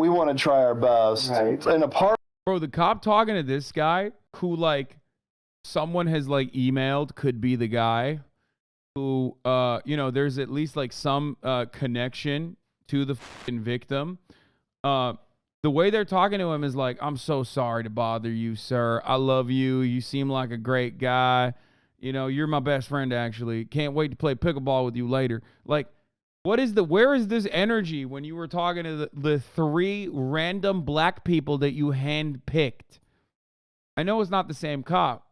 our best. Right. And a part... Bro, the cop talking to this guy who, like, someone has, like, emailed could be the guy who, you know, there's at least, like, some connection to the fucking victim. The way they're talking to him is like, I'm so sorry to bother you, sir. I love you. You seem like a great guy. You know, you're my best friend, actually. Can't wait to play pickleball with you later. Like, where is this energy when you were talking to the three random black people that you handpicked? I know it's not the same cop,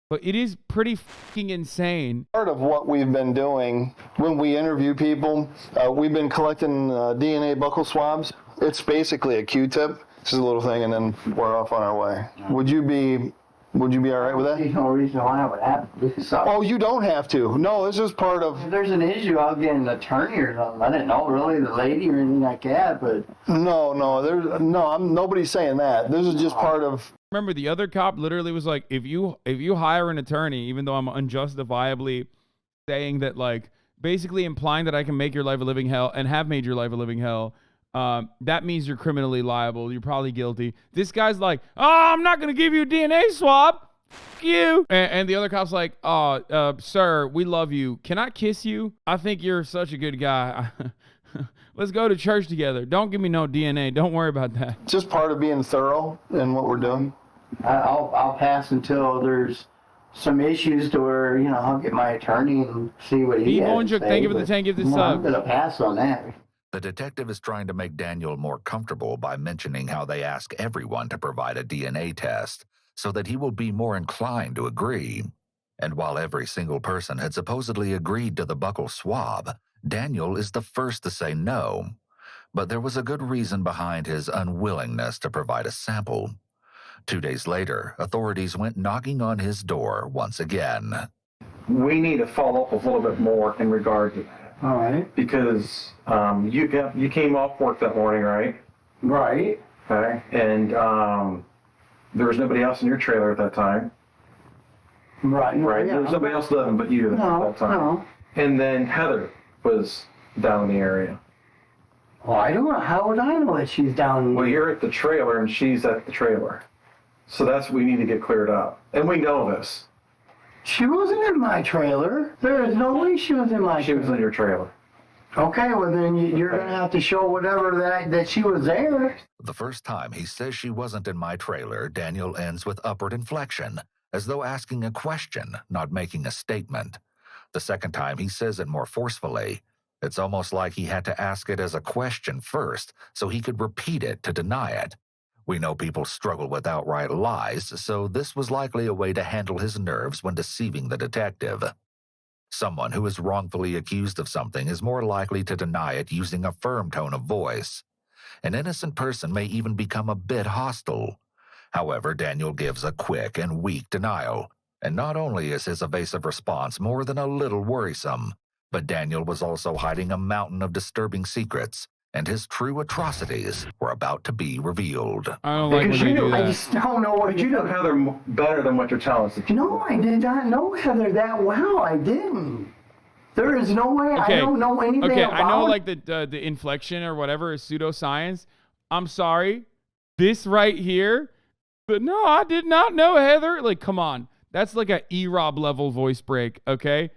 but it is pretty fucking insane. Part of what we've been doing when we interview people, we've been collecting DNA buccal swabs. It's basically a Q-tip. This is a little thing, and then we're off on our way. Would you be all right with that? There's no reason why I would have to do something. Oh, you don't have to. No, this is part of... If there's an issue, I'll get an attorney or something. I didn't know really the lady or anything like that, but... Nobody's saying that. This is just part of... Remember, the other cop literally was like, if you hire an attorney, even though I'm unjustifiably saying that, like, basically implying that I can make your life a living hell and have made your life a living hell, that means you're criminally liable. You're probably guilty. This guy's like, oh, I'm not going to give you a DNA swab. F you. And the other cop's like, oh, sir, we love you. Can I kiss you? I think you're such a good guy. Let's go to church together. Don't give me no DNA. Don't worry about that. Just part of being thorough in what we're doing. I'll pass until there's some issues to where, you know, I'll get my attorney and see what he has to say. Thank you for the 10. Give this I'm up. going to pass on that. The detective is trying to make Daniel more comfortable by mentioning how they ask everyone to provide a DNA test so that he will be more inclined to agree. And while every single person had supposedly agreed to the buccal swab, Daniel is the first to say no. But there was a good reason behind his unwillingness to provide a sample. 2 days later, authorities went knocking on his door once again. We need to follow up a little bit more in regard to that. All right. Because you came off work that morning, right? Right. Okay. And there was nobody else in your trailer at that time. Right. Right. Yeah. There was nobody else living but you at that time. No. And then Heather was down in the area. Well, I don't know. How would I know that she's down? Well, you're at the trailer and she's at the trailer. So that's what we need to get cleared up. And we know this. She wasn't in my trailer. There is no way she was in my trailer. She was in your trailer. Okay, well then you're going to have to show whatever that she was there. The first time he says she wasn't in my trailer, Daniel ends with upward inflection, as though asking a question, not making a statement. The second time he says it more forcefully. It's almost like he had to ask it as a question first, so he could repeat it to deny it. We know people struggle with outright lies, so this was likely a way to handle his nerves when deceiving the detective. Someone who is wrongfully accused of something is more likely to deny it using a firm tone of voice. An innocent person may even become a bit hostile. However, Daniel gives a quick and weak denial, and not only is his evasive response more than a little worrisome, but Daniel was also hiding a mountain of disturbing secrets, and his true atrocities were about to be revealed. I don't like when they do I that. just don't know what But you know Heather better than what you're telling us. No, I did not know Heather that well. I didn't. There is no way. Okay. I don't know anything about I know like the inflection or whatever is pseudoscience. I'm sorry. This right here, but no, I did not know Heather. Like, come on. That's like a E-Rob level voice break, okay?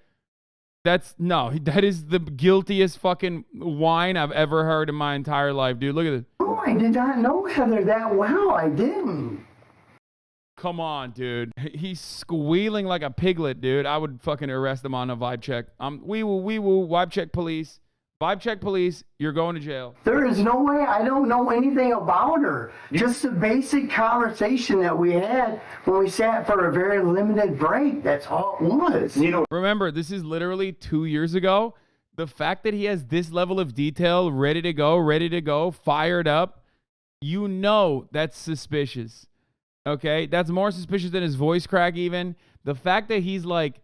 That is the guiltiest fucking whine I've ever heard in my entire life, dude. Look at this. No, I did not know Heather that well. I didn't. Come on, dude. He's squealing like a piglet, dude. I would fucking arrest him on a vibe check. We will vibe check police. Vibe check police. You're going to jail. There is no way. I don't know anything about her. Just a basic conversation that we had when we sat for a very limited break. That's all it was. Remember, this is literally 2 years ago. The fact that he has this level of detail, ready to go, fired up, you know that's suspicious. Okay? That's more suspicious than his voice crack even. The fact that he's like,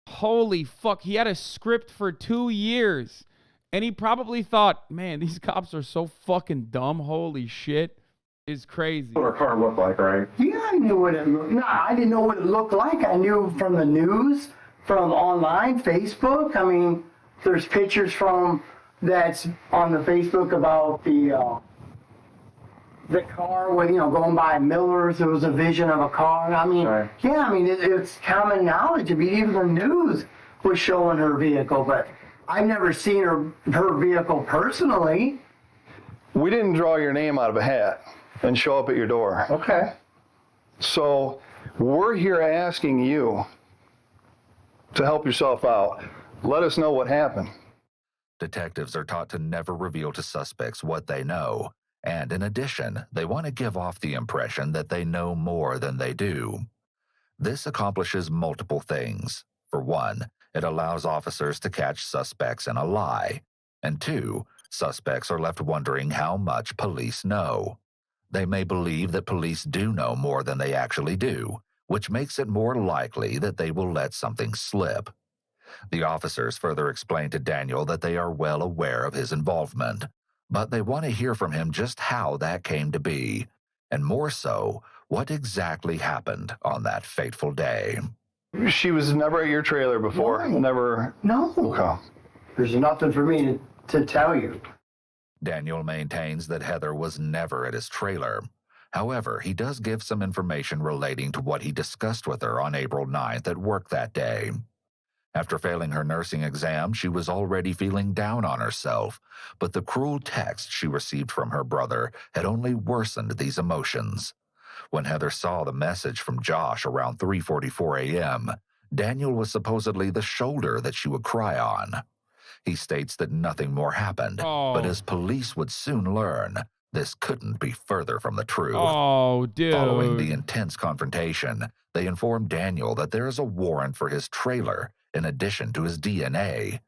holy fuck, he had a script for 2 years. And he probably thought, man, these cops are so fucking dumb. Holy shit. Is crazy. What her car looked like, right? Yeah, I knew what it looked like. No, I didn't know what it looked like. I knew from the news, from online, Facebook. I mean, there's pictures from that's on the Facebook about the car with, going by Miller's. There was a vision of a car. I mean, right. Yeah, I mean, it's common knowledge. I mean, even the news was showing her vehicle, but I've never seen her vehicle personally. We didn't draw your name out of a hat and show up at your door. Okay. So we're here asking you to help yourself out. Let us know what happened. Detectives are taught to never reveal to suspects what they know, and in addition, they want to give off the impression that they know more than they do. This accomplishes multiple things. For one, it allows officers to catch suspects in a lie. And two, suspects are left wondering how much police know. They may believe that police do know more than they actually do, which makes it more likely that they will let something slip. The officers further explain to Daniel that they are well aware of his involvement, but they want to hear from him just how that came to be, and more so, what exactly happened on that fateful day. She was never at your trailer before? No. Never? No. Okay. There's nothing for me to tell you. Daniel maintains that Heather was never at his trailer. However, he does give some information relating to what he discussed with her on April 9th at work that day. After failing her nursing exam, she was already feeling down on herself, but the cruel text she received from her brother had only worsened these emotions. When Heather saw the message from Josh around 3:44 a.m., Daniel was supposedly the shoulder that she would cry on. He states that nothing more happened, but as police would soon learn, this couldn't be further from the truth. Oh, dude. Following the intense confrontation, they informed Daniel that there is a warrant for his trailer in addition to his DNA.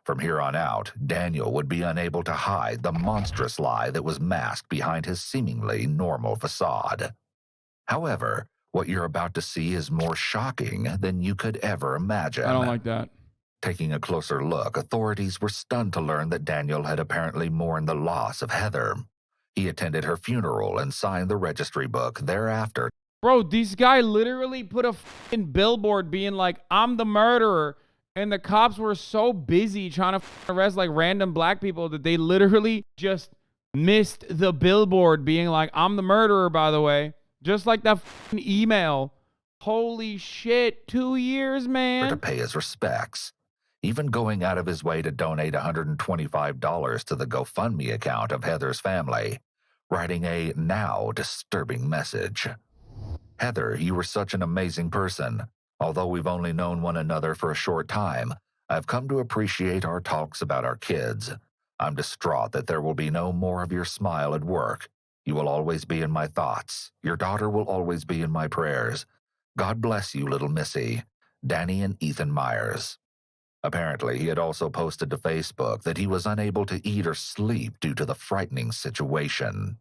From here on out, Daniel would be unable to hide the monstrous lie that was masked behind his seemingly normal facade. However, what you're about to see is more shocking than you could ever imagine. I don't like that. Taking a closer look, authorities were stunned to learn that Daniel had apparently mourned the loss of Heather. He attended her funeral and signed the registry book thereafter. Bro, this guy literally put a fucking billboard being like, I'm the murderer. And the cops were so busy trying to arrest like random black people that they literally just missed the billboard being like, I'm the murderer, by the way. Just like that fucking email. Holy shit, 2 years, man. To pay his respects, even going out of his way to donate $125 to the GoFundMe account of Heather's family, writing a now disturbing message. Heather, you were such an amazing person. Although we've only known one another for a short time, I've come to appreciate our talks about our kids. I'm distraught that there will be no more of your smile at work. You will always be in my thoughts. Your daughter will always be in my prayers. God bless you, little Missy. Danny and Ethan Myers. Apparently, he had also posted to Facebook that he was unable to eat or sleep due to the frightening situation.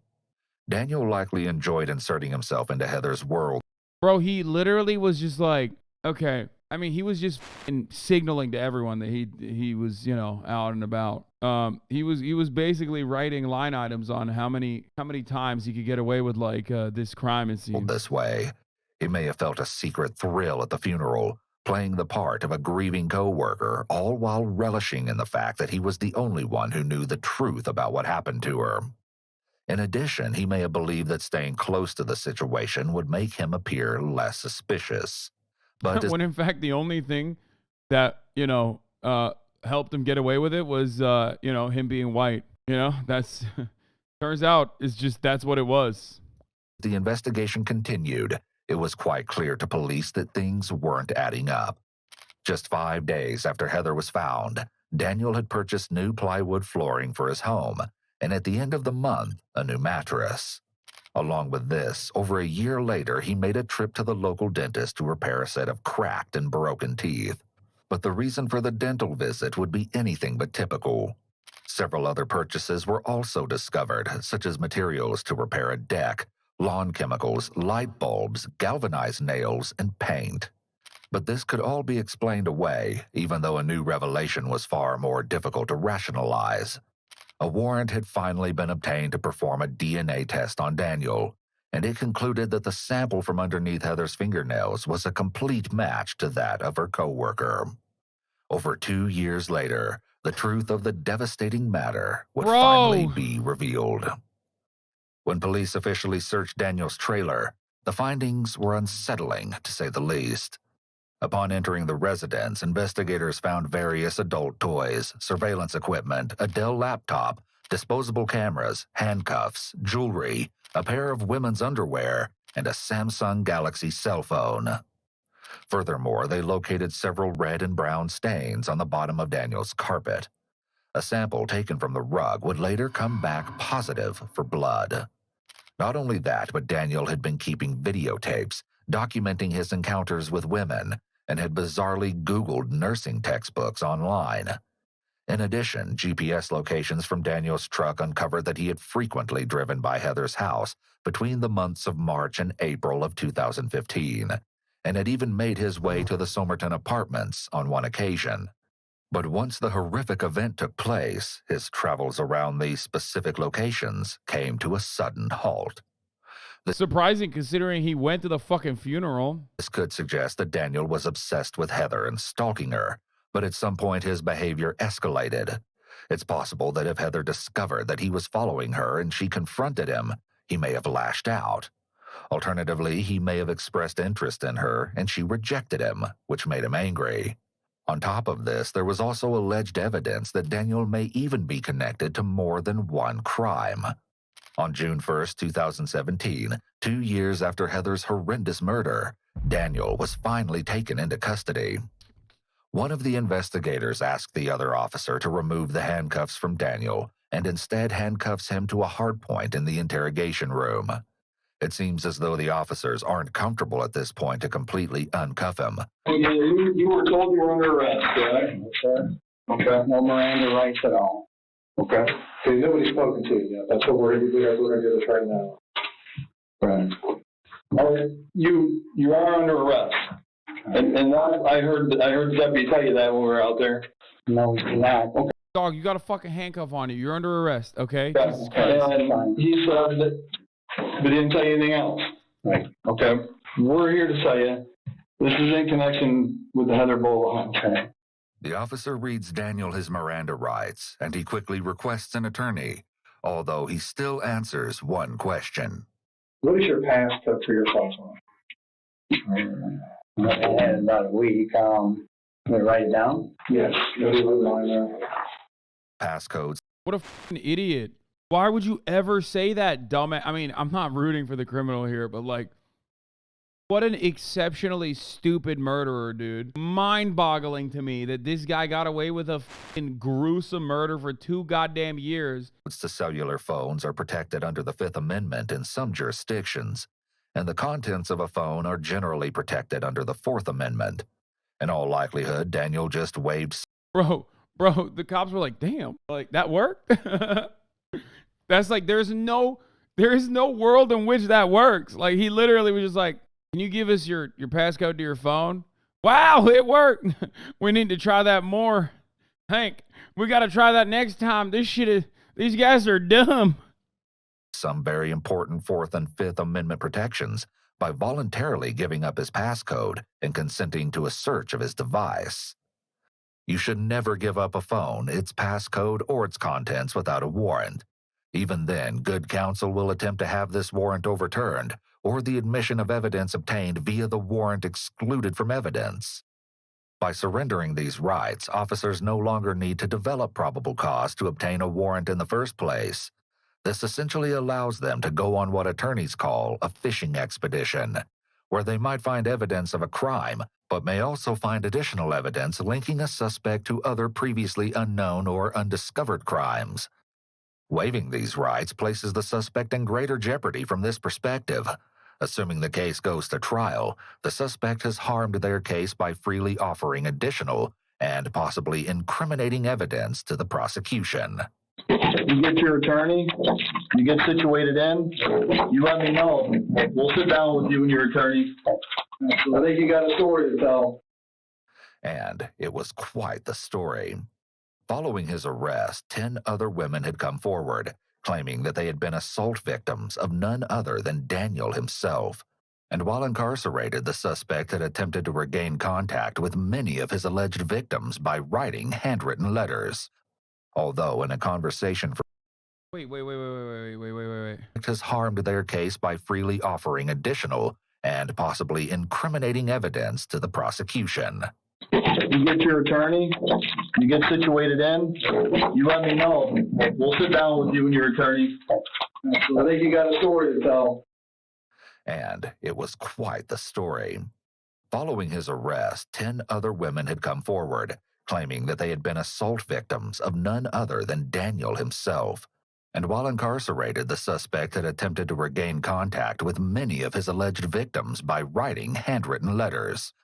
Daniel likely enjoyed inserting himself into Heather's world. Bro, he literally was just like, okay. I mean, he was just signaling to everyone that he was, you know, out and about. He was basically writing line items on how many times he could get away with like this crime, it seems. This way, he may have felt a secret thrill at the funeral, playing the part of a grieving co-worker, all while relishing in the fact that he was the only one who knew the truth about what happened to her. In addition, he may have believed that staying close to the situation would make him appear less suspicious. But when in fact the only thing that, you know, helped him get away with it was, you know, him being white. You know, that's turns out it's just that's what it was. The investigation continued. It was quite clear to police that things weren't adding up. Just 5 days after Heather was found, Daniel had purchased new plywood flooring for his home, and at the end of the month, a new mattress. Along with this, over a year later, he made a trip to the local dentist to repair a set of cracked and broken teeth. But the reason for the dental visit would be anything but typical. Several other purchases were also discovered, such as materials to repair a deck, lawn chemicals, light bulbs, galvanized nails, and paint. But this could all be explained away, even though a new revelation was far more difficult to rationalize. A warrant had finally been obtained to perform a DNA test on Daniel, and it concluded that the sample from underneath Heather's fingernails was a complete match to that of her co-worker. Over 2 years later, the truth of the devastating matter would finally be revealed. When police officially searched Daniel's trailer, the findings were unsettling, to say the least. Upon entering the residence, investigators found various adult toys, surveillance equipment, a Dell laptop, disposable cameras, handcuffs, jewelry, a pair of women's underwear, and a Samsung Galaxy cell phone. Furthermore, they located several red and brown stains on the bottom of Daniel's carpet. A sample taken from the rug would later come back positive for blood. Not only that, but Daniel had been keeping videotapes, documenting his encounters with women, and had bizarrely Googled nursing textbooks online. In addition, GPS locations from Daniel's truck uncovered that he had frequently driven by Heather's house between the months of March and April of 2015, and had even made his way to the Somerton apartments on one occasion. But once the horrific event took place, his travels around these specific locations came to a sudden halt. Surprising considering he went to the fucking funeral. This could suggest that Daniel was obsessed with Heather and stalking her, but at some point his behavior escalated. It's possible that if Heather discovered that he was following her and she confronted him, he may have lashed out. Alternatively, he may have expressed interest in her and she rejected him, which made him angry. On top of this, there was also alleged evidence that Daniel may even be connected to more than one crime. On June 1st, 2017, 2 years after Heather's horrendous murder, Daniel was finally taken into custody. One of the investigators asked the other officer to remove the handcuffs from Daniel and instead handcuffs him to a hardpoint in the interrogation room. It seems as though the officers aren't comfortable at this point to completely uncuff him. Okay, you were told you were under arrest, correct? Okay. No Miranda rights at all. Okay. So nobody's spoken to you yet. That's what we're going to do this right now. Right. All right. You are under arrest. And I heard the deputy tell you that when we were out there. No, he's not. Okay. Dog, you got a fucking handcuff on you. You're under arrest, okay? Yeah. And he said that, but didn't tell you anything else. Right. Okay. We're here to tell you this is in connection with the Heather Bullock. Okay. The officer reads Daniel his Miranda rights, and he quickly requests an attorney, although he still answers one question. What is your past for your cell phone? I had about a week. Can we write it down? Yes. Passcodes. What a fucking idiot. Why would you ever say that, dumbass? I mean, I'm not rooting for the criminal here, but like, what an exceptionally stupid murderer, dude. Mind-boggling to me that this guy got away with a fucking gruesome murder for 2 goddamn years. The cellular phones are protected under the Fifth Amendment in some jurisdictions, and the contents of a phone are generally protected under the Fourth Amendment. In all likelihood, Daniel just waved. Bro, the cops were like, damn, like, that worked? That's like, there is no world in which that works. Like, he literally was just like, can you give us your passcode to your phone? Wow, it worked. We need to try that more. Hank, we got to try that next time. These guys are dumb. Some very important Fourth and Fifth Amendment protections by voluntarily giving up his passcode and consenting to a search of his device. You should never give up a phone, its passcode, or its contents without a warrant. Even then, good counsel will attempt to have this warrant overturned, or the admission of evidence obtained via the warrant excluded from evidence. By surrendering these rights, officers no longer need to develop probable cause to obtain a warrant in the first place. This essentially allows them to go on what attorneys call a fishing expedition, where they might find evidence of a crime, but may also find additional evidence linking a suspect to other previously unknown or undiscovered crimes. Waiving these rights places the suspect in greater jeopardy from this perspective. Assuming the case goes to trial, the suspect has harmed their case by freely offering additional and possibly incriminating evidence to the prosecution. You get your attorney, you get situated in, you let me know. We'll sit down with you and your attorney. I think you got a story to tell. And it was quite the story. Following his arrest, 10 other women had come forward, claiming that they had been assault victims of none other than Daniel himself. And while incarcerated, the suspect had attempted to regain contact with many of his alleged victims by writing handwritten letters. Although in a conversation for Wait. has harmed their case by freely offering additional and possibly incriminating evidence to the prosecution. You get your attorney, you get situated in, you let me know. We'll sit down with you and your attorney. I think you got a story to tell. And it was quite the story. Following his arrest, 10 other women had come forward, claiming that they had been assault victims of none other than Daniel himself. And while incarcerated, the suspect had attempted to regain contact with many of his alleged victims by writing handwritten letters.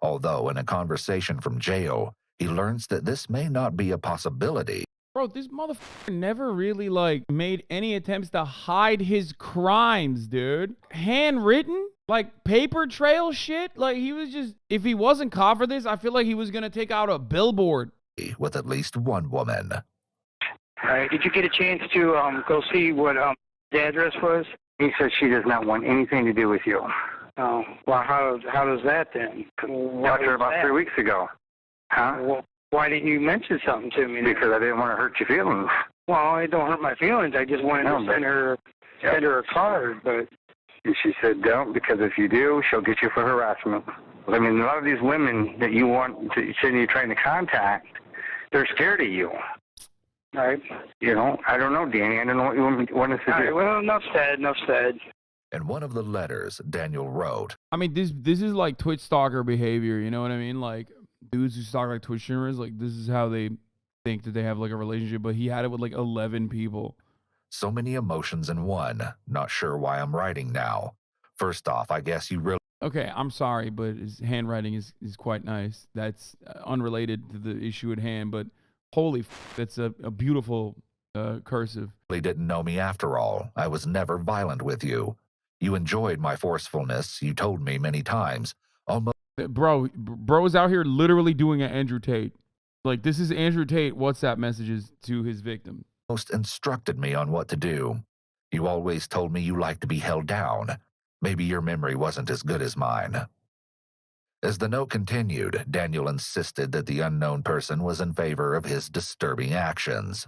Although in a conversation from jail, he learns that this may not be a possibility. Bro, this motherfucker never really, made any attempts to hide his crimes, dude. Handwritten? Like, paper trail shit? Like, he was just... If he wasn't caught for this, I feel like he was gonna take out a billboard. With at least one woman. All right, did you get a chance to go see what the address was? He said she does not want anything to do with you. Oh, well, how does that then? Talked to her about 3 weeks ago. Huh? Well, Why didn't you mention something to me? Because I didn't want to hurt your feelings. Well, it don't hurt my feelings. I just wanted to send her a card, but she said don't, because if you do, she'll get you for harassment. I mean, a lot of these women that you want to, you're trying to contact, they're scared of you. Right. You know, I don't know, Danny. I don't know what you want us to do. All right, well, enough said. In one of the letters Daniel wrote, I mean, this is like Twitch stalker behavior. You know what I mean? Like dudes who stalk like Twitch streamers, like this is how they think that they have like a relationship. But he had it with like 11 people. so many emotions in one. Not sure why I'm writing now. First off, I guess you really... Okay, I'm sorry, but his handwriting is quite nice. That's unrelated to the issue at hand, but holy that's a beautiful cursive. didn't know me after all. I was never violent with you. You enjoyed my forcefulness. You told me many times. Almost... Bro is out here literally doing an Andrew Tate. Like, this is Andrew Tate WhatsApp messages to his victim. Most instructed me on what to do. You always told me you liked to be held down. Maybe your memory wasn't as good as mine. As the note continued, Daniel insisted that the unknown person was in favor of his disturbing actions.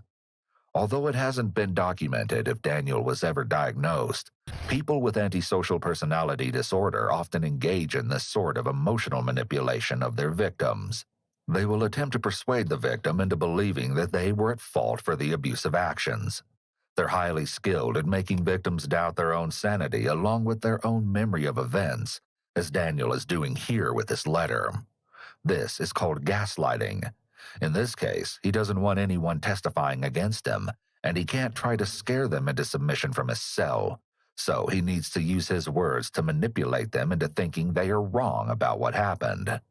Although it hasn't been documented if Daniel was ever diagnosed, people with antisocial personality disorder often engage in this sort of emotional manipulation of their victims. They will attempt to persuade the victim into believing that they were at fault for the abusive actions. They're highly skilled at making victims doubt their own sanity along with their own memory of events, as Daniel is doing here with this letter. This is called gaslighting. In this case, he doesn't want anyone testifying against him, and he can't try to scare them into submission from his cell. So he needs to use his words to manipulate them into thinking they are wrong about what happened.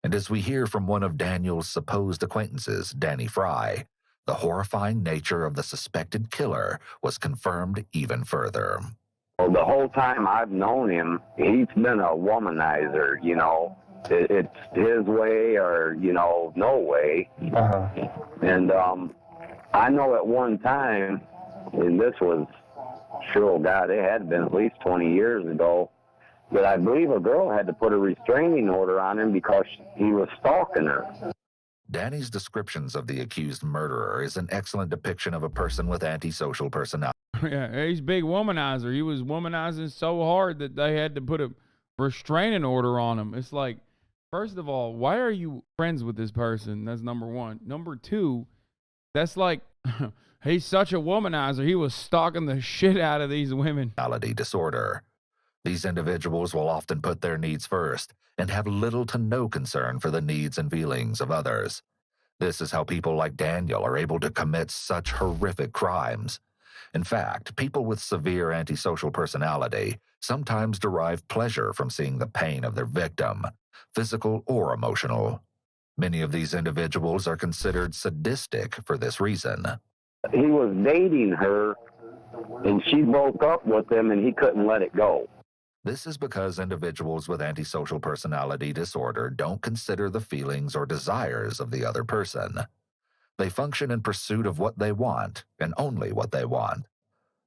And as we hear from one of Daniel's supposed acquaintances, Danny Fry, the horrifying nature of the suspected killer was confirmed even further. Well, the whole time I've known him, he's been a womanizer, you know. It's his way or, you know, no way. And I know at one time, and this was, sure, God, it had been at least 20 years ago, but I believe a girl had to put a restraining order on him because he was stalking her. Danny's descriptions of the accused murderer is an excellent depiction of a person with antisocial personality. Yeah, he's a big womanizer. He was womanizing so hard that they had to put a restraining order on him. It's like, first of all, why are you friends with this person? That's number one. Number two, that's like, he's such a womanizer. He was stalking the shit out of these women. Disorder. These individuals will often put their needs first and have little to no concern for the needs and feelings of others. This is how people like Daniel are able to commit such horrific crimes. In fact, people with severe antisocial personality sometimes derive pleasure from seeing the pain of their victim, physical or emotional. Many of these individuals are considered sadistic for this reason. He was dating her, and she broke up with him, and he couldn't let it go. This is because individuals with antisocial personality disorder don't consider the feelings or desires of the other person. They function in pursuit of what they want, and only what they want.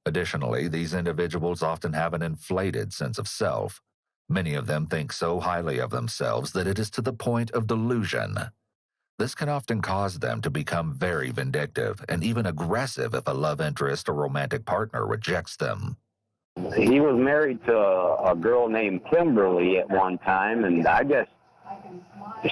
Additionally, these individuals often have an inflated sense of self. Many of them think so highly of themselves that it is to the point of delusion. This can often cause them to become very vindictive and even aggressive if a love interest or romantic partner rejects them. He was married to a girl named Kimberly at one time, and I guess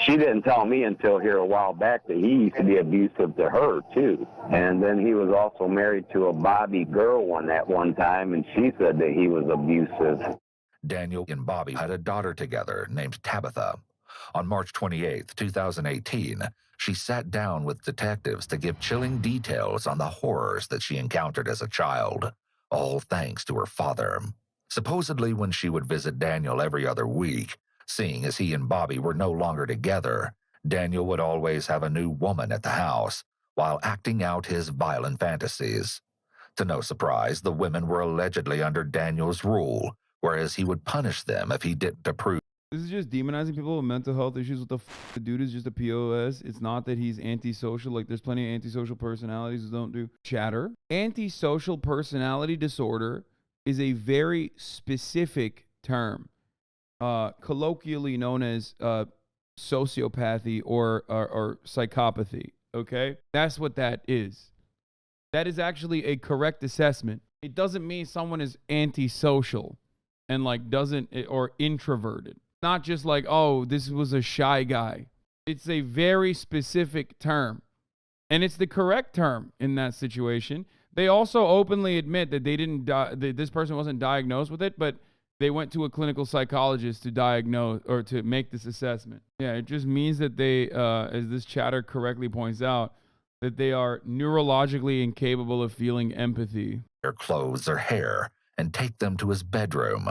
she didn't tell me until here a while back that he used to be abusive to her, too. And then he was also married to a Bobby Gerwin at one time, and she said that he was abusive. Daniel and Bobby had a daughter together named Tabitha. On March 28, 2018, she sat down with detectives to give chilling details on the horrors that she encountered as a child, all thanks to her father. Supposedly, when she would visit Daniel every other week, seeing as he and Bobby were no longer together, Daniel would always have a new woman at the house while acting out his violent fantasies. To no surprise, the women were allegedly under Daniel's rule, whereas he would punish them if he didn't approve. This is just demonizing people with mental health issues. What the dude is just a POS. It's not that he's antisocial. Like, there's plenty of antisocial personalities who don't do chatter. Antisocial personality disorder is a very specific term, colloquially known as sociopathy or psychopathy. Okay, that's what that is. That is actually a correct assessment. It doesn't mean someone is antisocial and like doesn't or introverted. Not just like, oh, this was a shy guy. It's a very specific term, and it's the correct term in that situation. They also openly admit that they didn't that this person wasn't diagnosed with it, but they went to a clinical psychologist to diagnose or to make this assessment. Yeah, it just means that they, as this chatter correctly points out, that they are neurologically incapable of feeling empathy. Their clothes or hair and take them to his bedroom.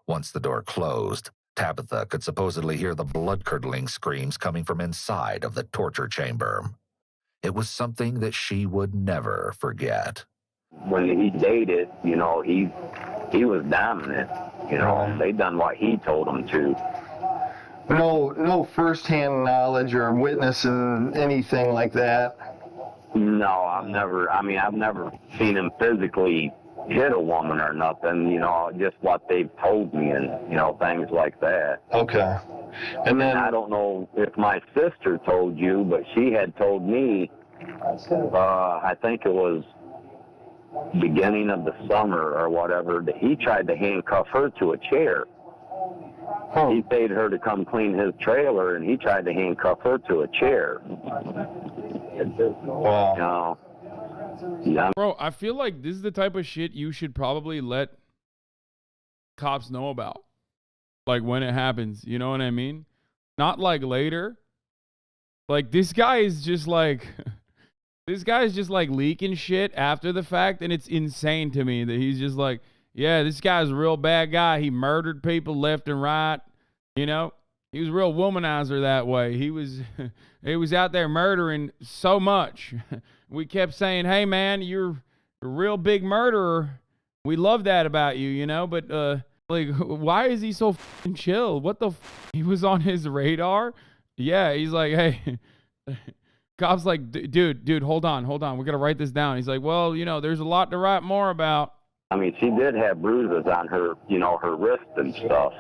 Once the door closed, Tabitha could supposedly hear the blood-curdling screams coming from inside of the torture chamber. It was something that she would never forget. When he dated, you know, he was dominant. You know, they done what he told them to. No firsthand knowledge or witnessing anything like that. No, I've never seen him physically hit a woman or nothing, you know, just what they've told me and, you know, things like that. Okay. And then I don't know if my sister told you, but she had told me, I think it was beginning of the summer or whatever, that he tried to handcuff her to a chair. He paid her to come clean his trailer, and he tried to handcuff her to a chair. Wow. You know, yeah. Bro, I feel like this is the type of shit you should probably let cops know about. Like when it happens, you know what I mean? Not like later. Like this guy is just like this guy is just like leaking shit after the fact, and it's insane to me that he's just like, yeah, this guy's a real bad guy. He murdered people left and right. You know, he was a real womanizer that way. He was out there murdering so much. We kept saying, hey man, you're a real big murderer. We love that about you, you know, but like, why is he so fucking chill? What the he was on his radar? Yeah, he's like, hey, cops like, dude, hold on. We got to write this down. He's like, well, you know, there's a lot to write more about. I mean, she did have bruises on her, you know, her wrist and stuff.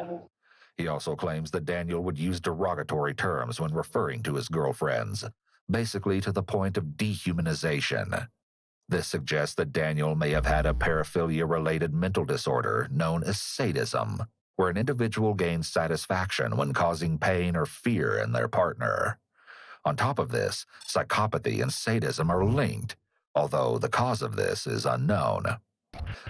He also claims that Daniel would use derogatory terms when referring to his girlfriends, basically to the point of dehumanization. This suggests that Daniel may have had a paraphilia-related mental disorder known as sadism, where an individual gains satisfaction when causing pain or fear in their partner. On top of this, psychopathy and sadism are linked, although the cause of this is unknown.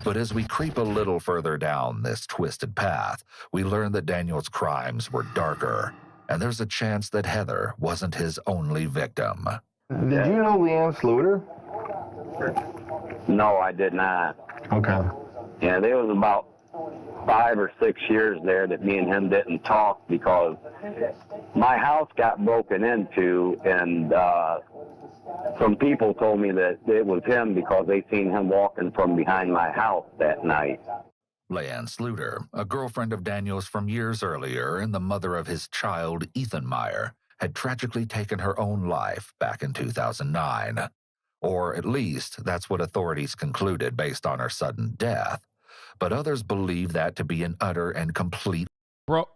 But as we creep a little further down this twisted path, we learn that Daniel's crimes were darker, and there's a chance that Heather wasn't his only victim. Did you know Leanne Sluter? No, I did not. Okay. Yeah, there was about 5 or 6 years there that me and him didn't talk because my house got broken into, and some people told me that it was him because they seen him walking from behind my house that night. Leanne Sluter, a girlfriend of Daniel's from years earlier and the mother of his child, Ethan Meyer, had tragically taken her own life back in 2009. Or at least that's what authorities concluded based on her sudden death. But others believe that to be an utter and complete Bro,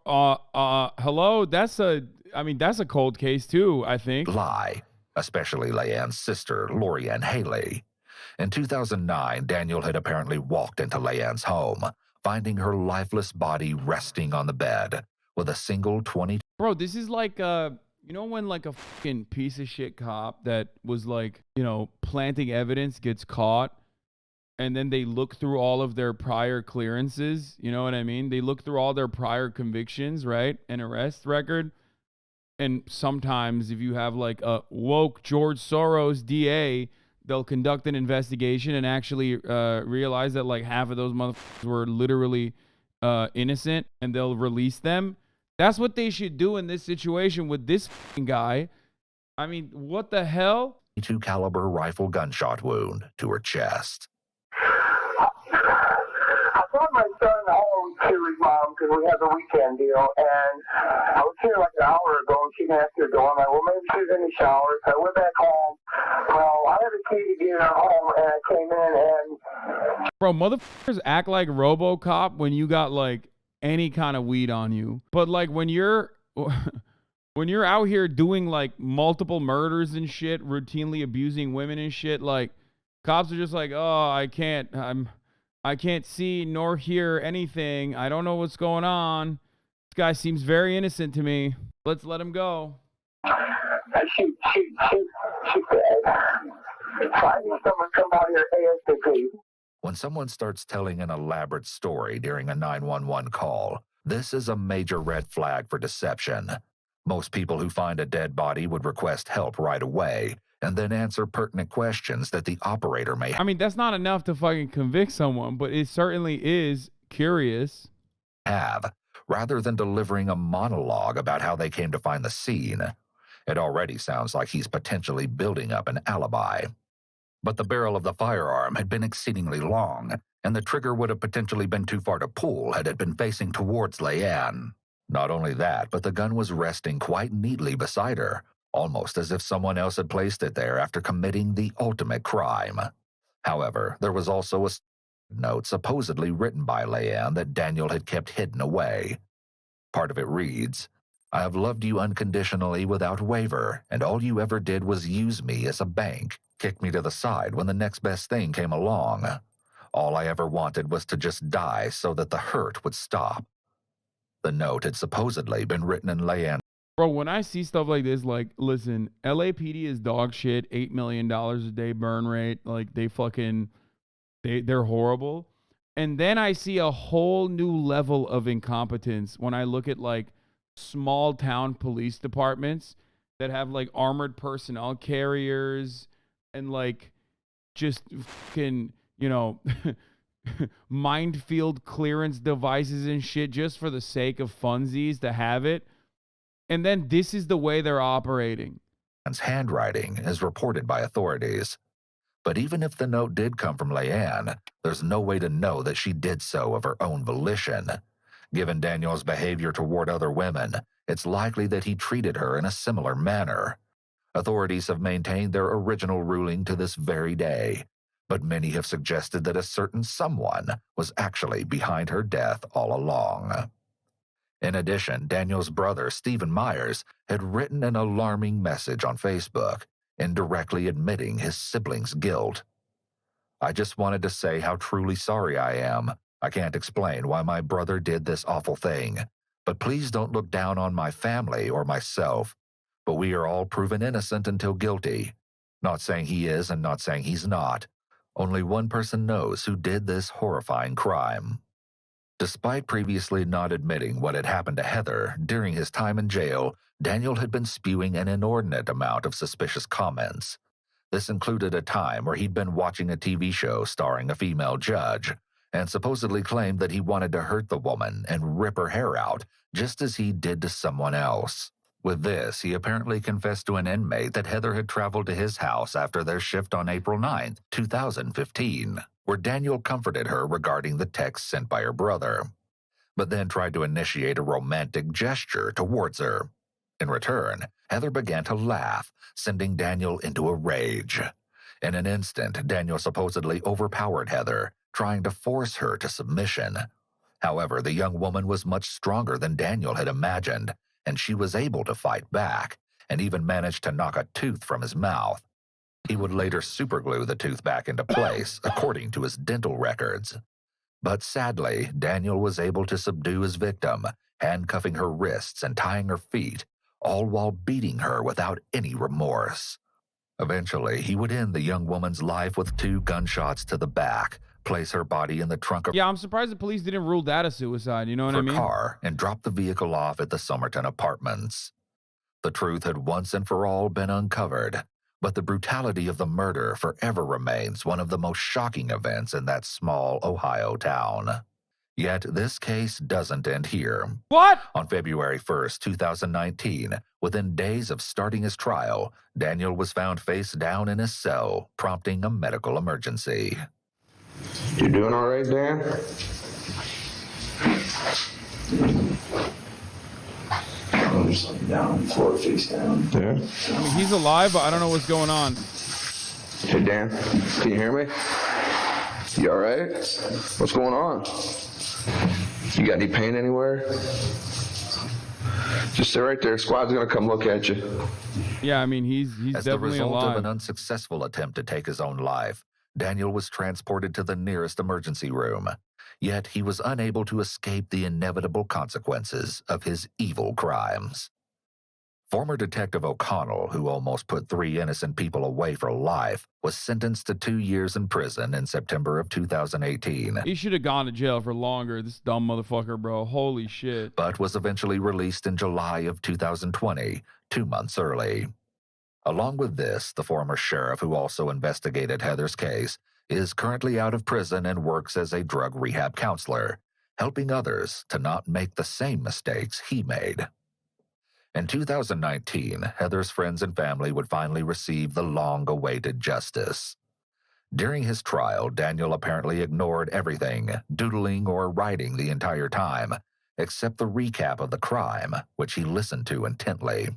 hello? That's a cold case too, I think. lie, especially Leanne's sister, Lori Ann Haley. In 2009, Daniel had apparently walked into Leanne's home, finding her lifeless body resting on the bed with a single 20. Bro, this is like, you know when like a fucking piece of shit cop that was like, you know, planting evidence gets caught, and then they look through all of their prior clearances, you know what I mean? They look through all their prior convictions, right? An arrest record. And sometimes if you have like a woke George Soros DA, they'll conduct an investigation and actually realize that like half of those motherfuckers were literally innocent, and they'll release them. That's what they should do in this situation with this fucking guy. I mean, what the hell? .22 caliber rifle gunshot wound to her chest. I brought my son home to his mom because we had the weekend deal, and I was here like an hour ago, and she answered the door. I'm like, well, maybe she's in the shower. So I went back home. Well, I had a key to get her home, and I came in, and... Bro, motherfuckers act like RoboCop when you got like any kind of weed on you. But like when you're When you're out here doing like multiple murders and shit, routinely abusing women and shit, like cops are just like, oh, I can't see nor hear anything. I don't know what's going on. This guy seems very innocent to me. Let's let him go. Shoot. Finding someone come out here ASAP. When someone starts telling an elaborate story during a 911 call, this is a major red flag for deception. Most people who find a dead body would request help right away and then answer pertinent questions that the operator may have. I mean, that's not enough to fucking convict someone, but it certainly is curious. Rather than delivering a monologue about how they came to find the scene. It already sounds like he's potentially building up an alibi. But the barrel of the firearm had been exceedingly long, and the trigger would have potentially been too far to pull had it been facing towards Leanne. Not only that, but the gun was resting quite neatly beside her, almost as if someone else had placed it there after committing the ultimate crime. However, there was also a note supposedly written by Leanne that Daniel had kept hidden away. Part of it reads, I have loved you unconditionally without waiver, and all you ever did was use me as a bank, kick me to the side when the next best thing came along. All I ever wanted was to just die so that the hurt would stop. The note had supposedly been written in Leanne. Bro, when I see stuff like this, like, listen, LAPD is dog shit, $8 million a day burn rate. Like, they're horrible. And then I see a whole new level of incompetence when I look at, like, small town police departments that have, like, armored personnel carriers and, like, just fucking, you know, minefield clearance devices and shit just for the sake of funsies to have it. And then this is the way they're operating. Handwriting is reported by authorities. But even if the note did come from Leanne, there's no way to know that she did so of her own volition. Given Daniel's behavior toward other women, it's likely that he treated her in a similar manner. Authorities have maintained their original ruling to this very day, but many have suggested that a certain someone was actually behind her death all along. In addition, Daniel's brother, Stephen Myers, had written an alarming message on Facebook, indirectly admitting his siblings' guilt. I just wanted to say how truly sorry I am. I can't explain why my brother did this awful thing, but please don't look down on my family or myself. But we are all proven innocent until guilty. Not saying he is and not saying he's not. Only one person knows who did this horrifying crime. Despite previously not admitting what had happened to Heather, during his time in jail, Daniel had been spewing an inordinate amount of suspicious comments. This included a time where he'd been watching a TV show starring a female judge, and supposedly claimed that he wanted to hurt the woman and rip her hair out, just as he did to someone else. With this, he apparently confessed to an inmate that Heather had traveled to his house after their shift on April 9th, 2015. Where Daniel comforted her regarding the text sent by her brother, but then tried to initiate a romantic gesture towards her. In return, Heather began to laugh, sending Daniel into a rage. In an instant, Daniel supposedly overpowered Heather, trying to force her to submission. However, the young woman was much stronger than Daniel had imagined, and she was able to fight back, and even managed to knock a tooth from his mouth. He would later superglue the tooth back into place, according to his dental records. But sadly, Daniel was able to subdue his victim, handcuffing her wrists and tying her feet, all while beating her without any remorse. Eventually, he would end the young woman's life with 2 gunshots to the back, place her body in the trunk of I'm surprised the police didn't rule that a suicide, you know what I mean? car, and drop the vehicle off at the Somerton apartments. The truth had once and for all been uncovered, but the brutality of the murder forever remains one of the most shocking events in that small Ohio town. Yet this case doesn't end here. What? On February 1st, 2019, within days of starting his trial, Daniel was found face down in his cell, prompting a medical emergency. You doing all right, Dan? I'm just laying down on the floor, face down. Yeah. I mean, he's alive, but I don't know what's going on. Hey, Dan, can you hear me? You all right? What's going on? You got any pain anywhere? Just stay right there. Squad's gonna come look at you. Yeah, I mean, he's As the definitely result alive. of an unsuccessful attempt to take his own life, Daniel was transported to the nearest emergency room. Yet he was unable to escape the inevitable consequences of his evil crimes. Former Detective O'Connell, who almost put 3 innocent people away for life, was sentenced to 2 years in prison in September of 2018. He should have gone to jail for longer, this dumb motherfucker, bro. Holy shit. But was eventually released in July of 2020, 2 months early. Along with this, the former sheriff who also investigated Heather's case is currently out of prison and works as a drug rehab counselor, helping others to not make the same mistakes he made. In 2019, Heather's friends and family would finally receive the long-awaited justice. During his trial, Daniel apparently ignored everything, doodling or writing the entire time, except the recap of the crime, which he listened to intently.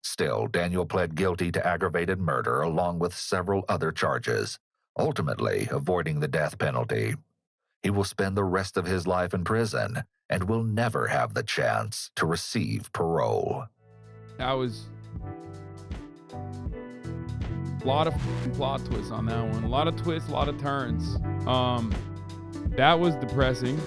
Still, Daniel pled guilty to aggravated murder along with several other charges, ultimately avoiding the death penalty. He will spend the rest of his life in prison and will never have the chance to receive parole. That was a lot of plot twists on that one. A lot of twists, a lot of turns. That was depressing.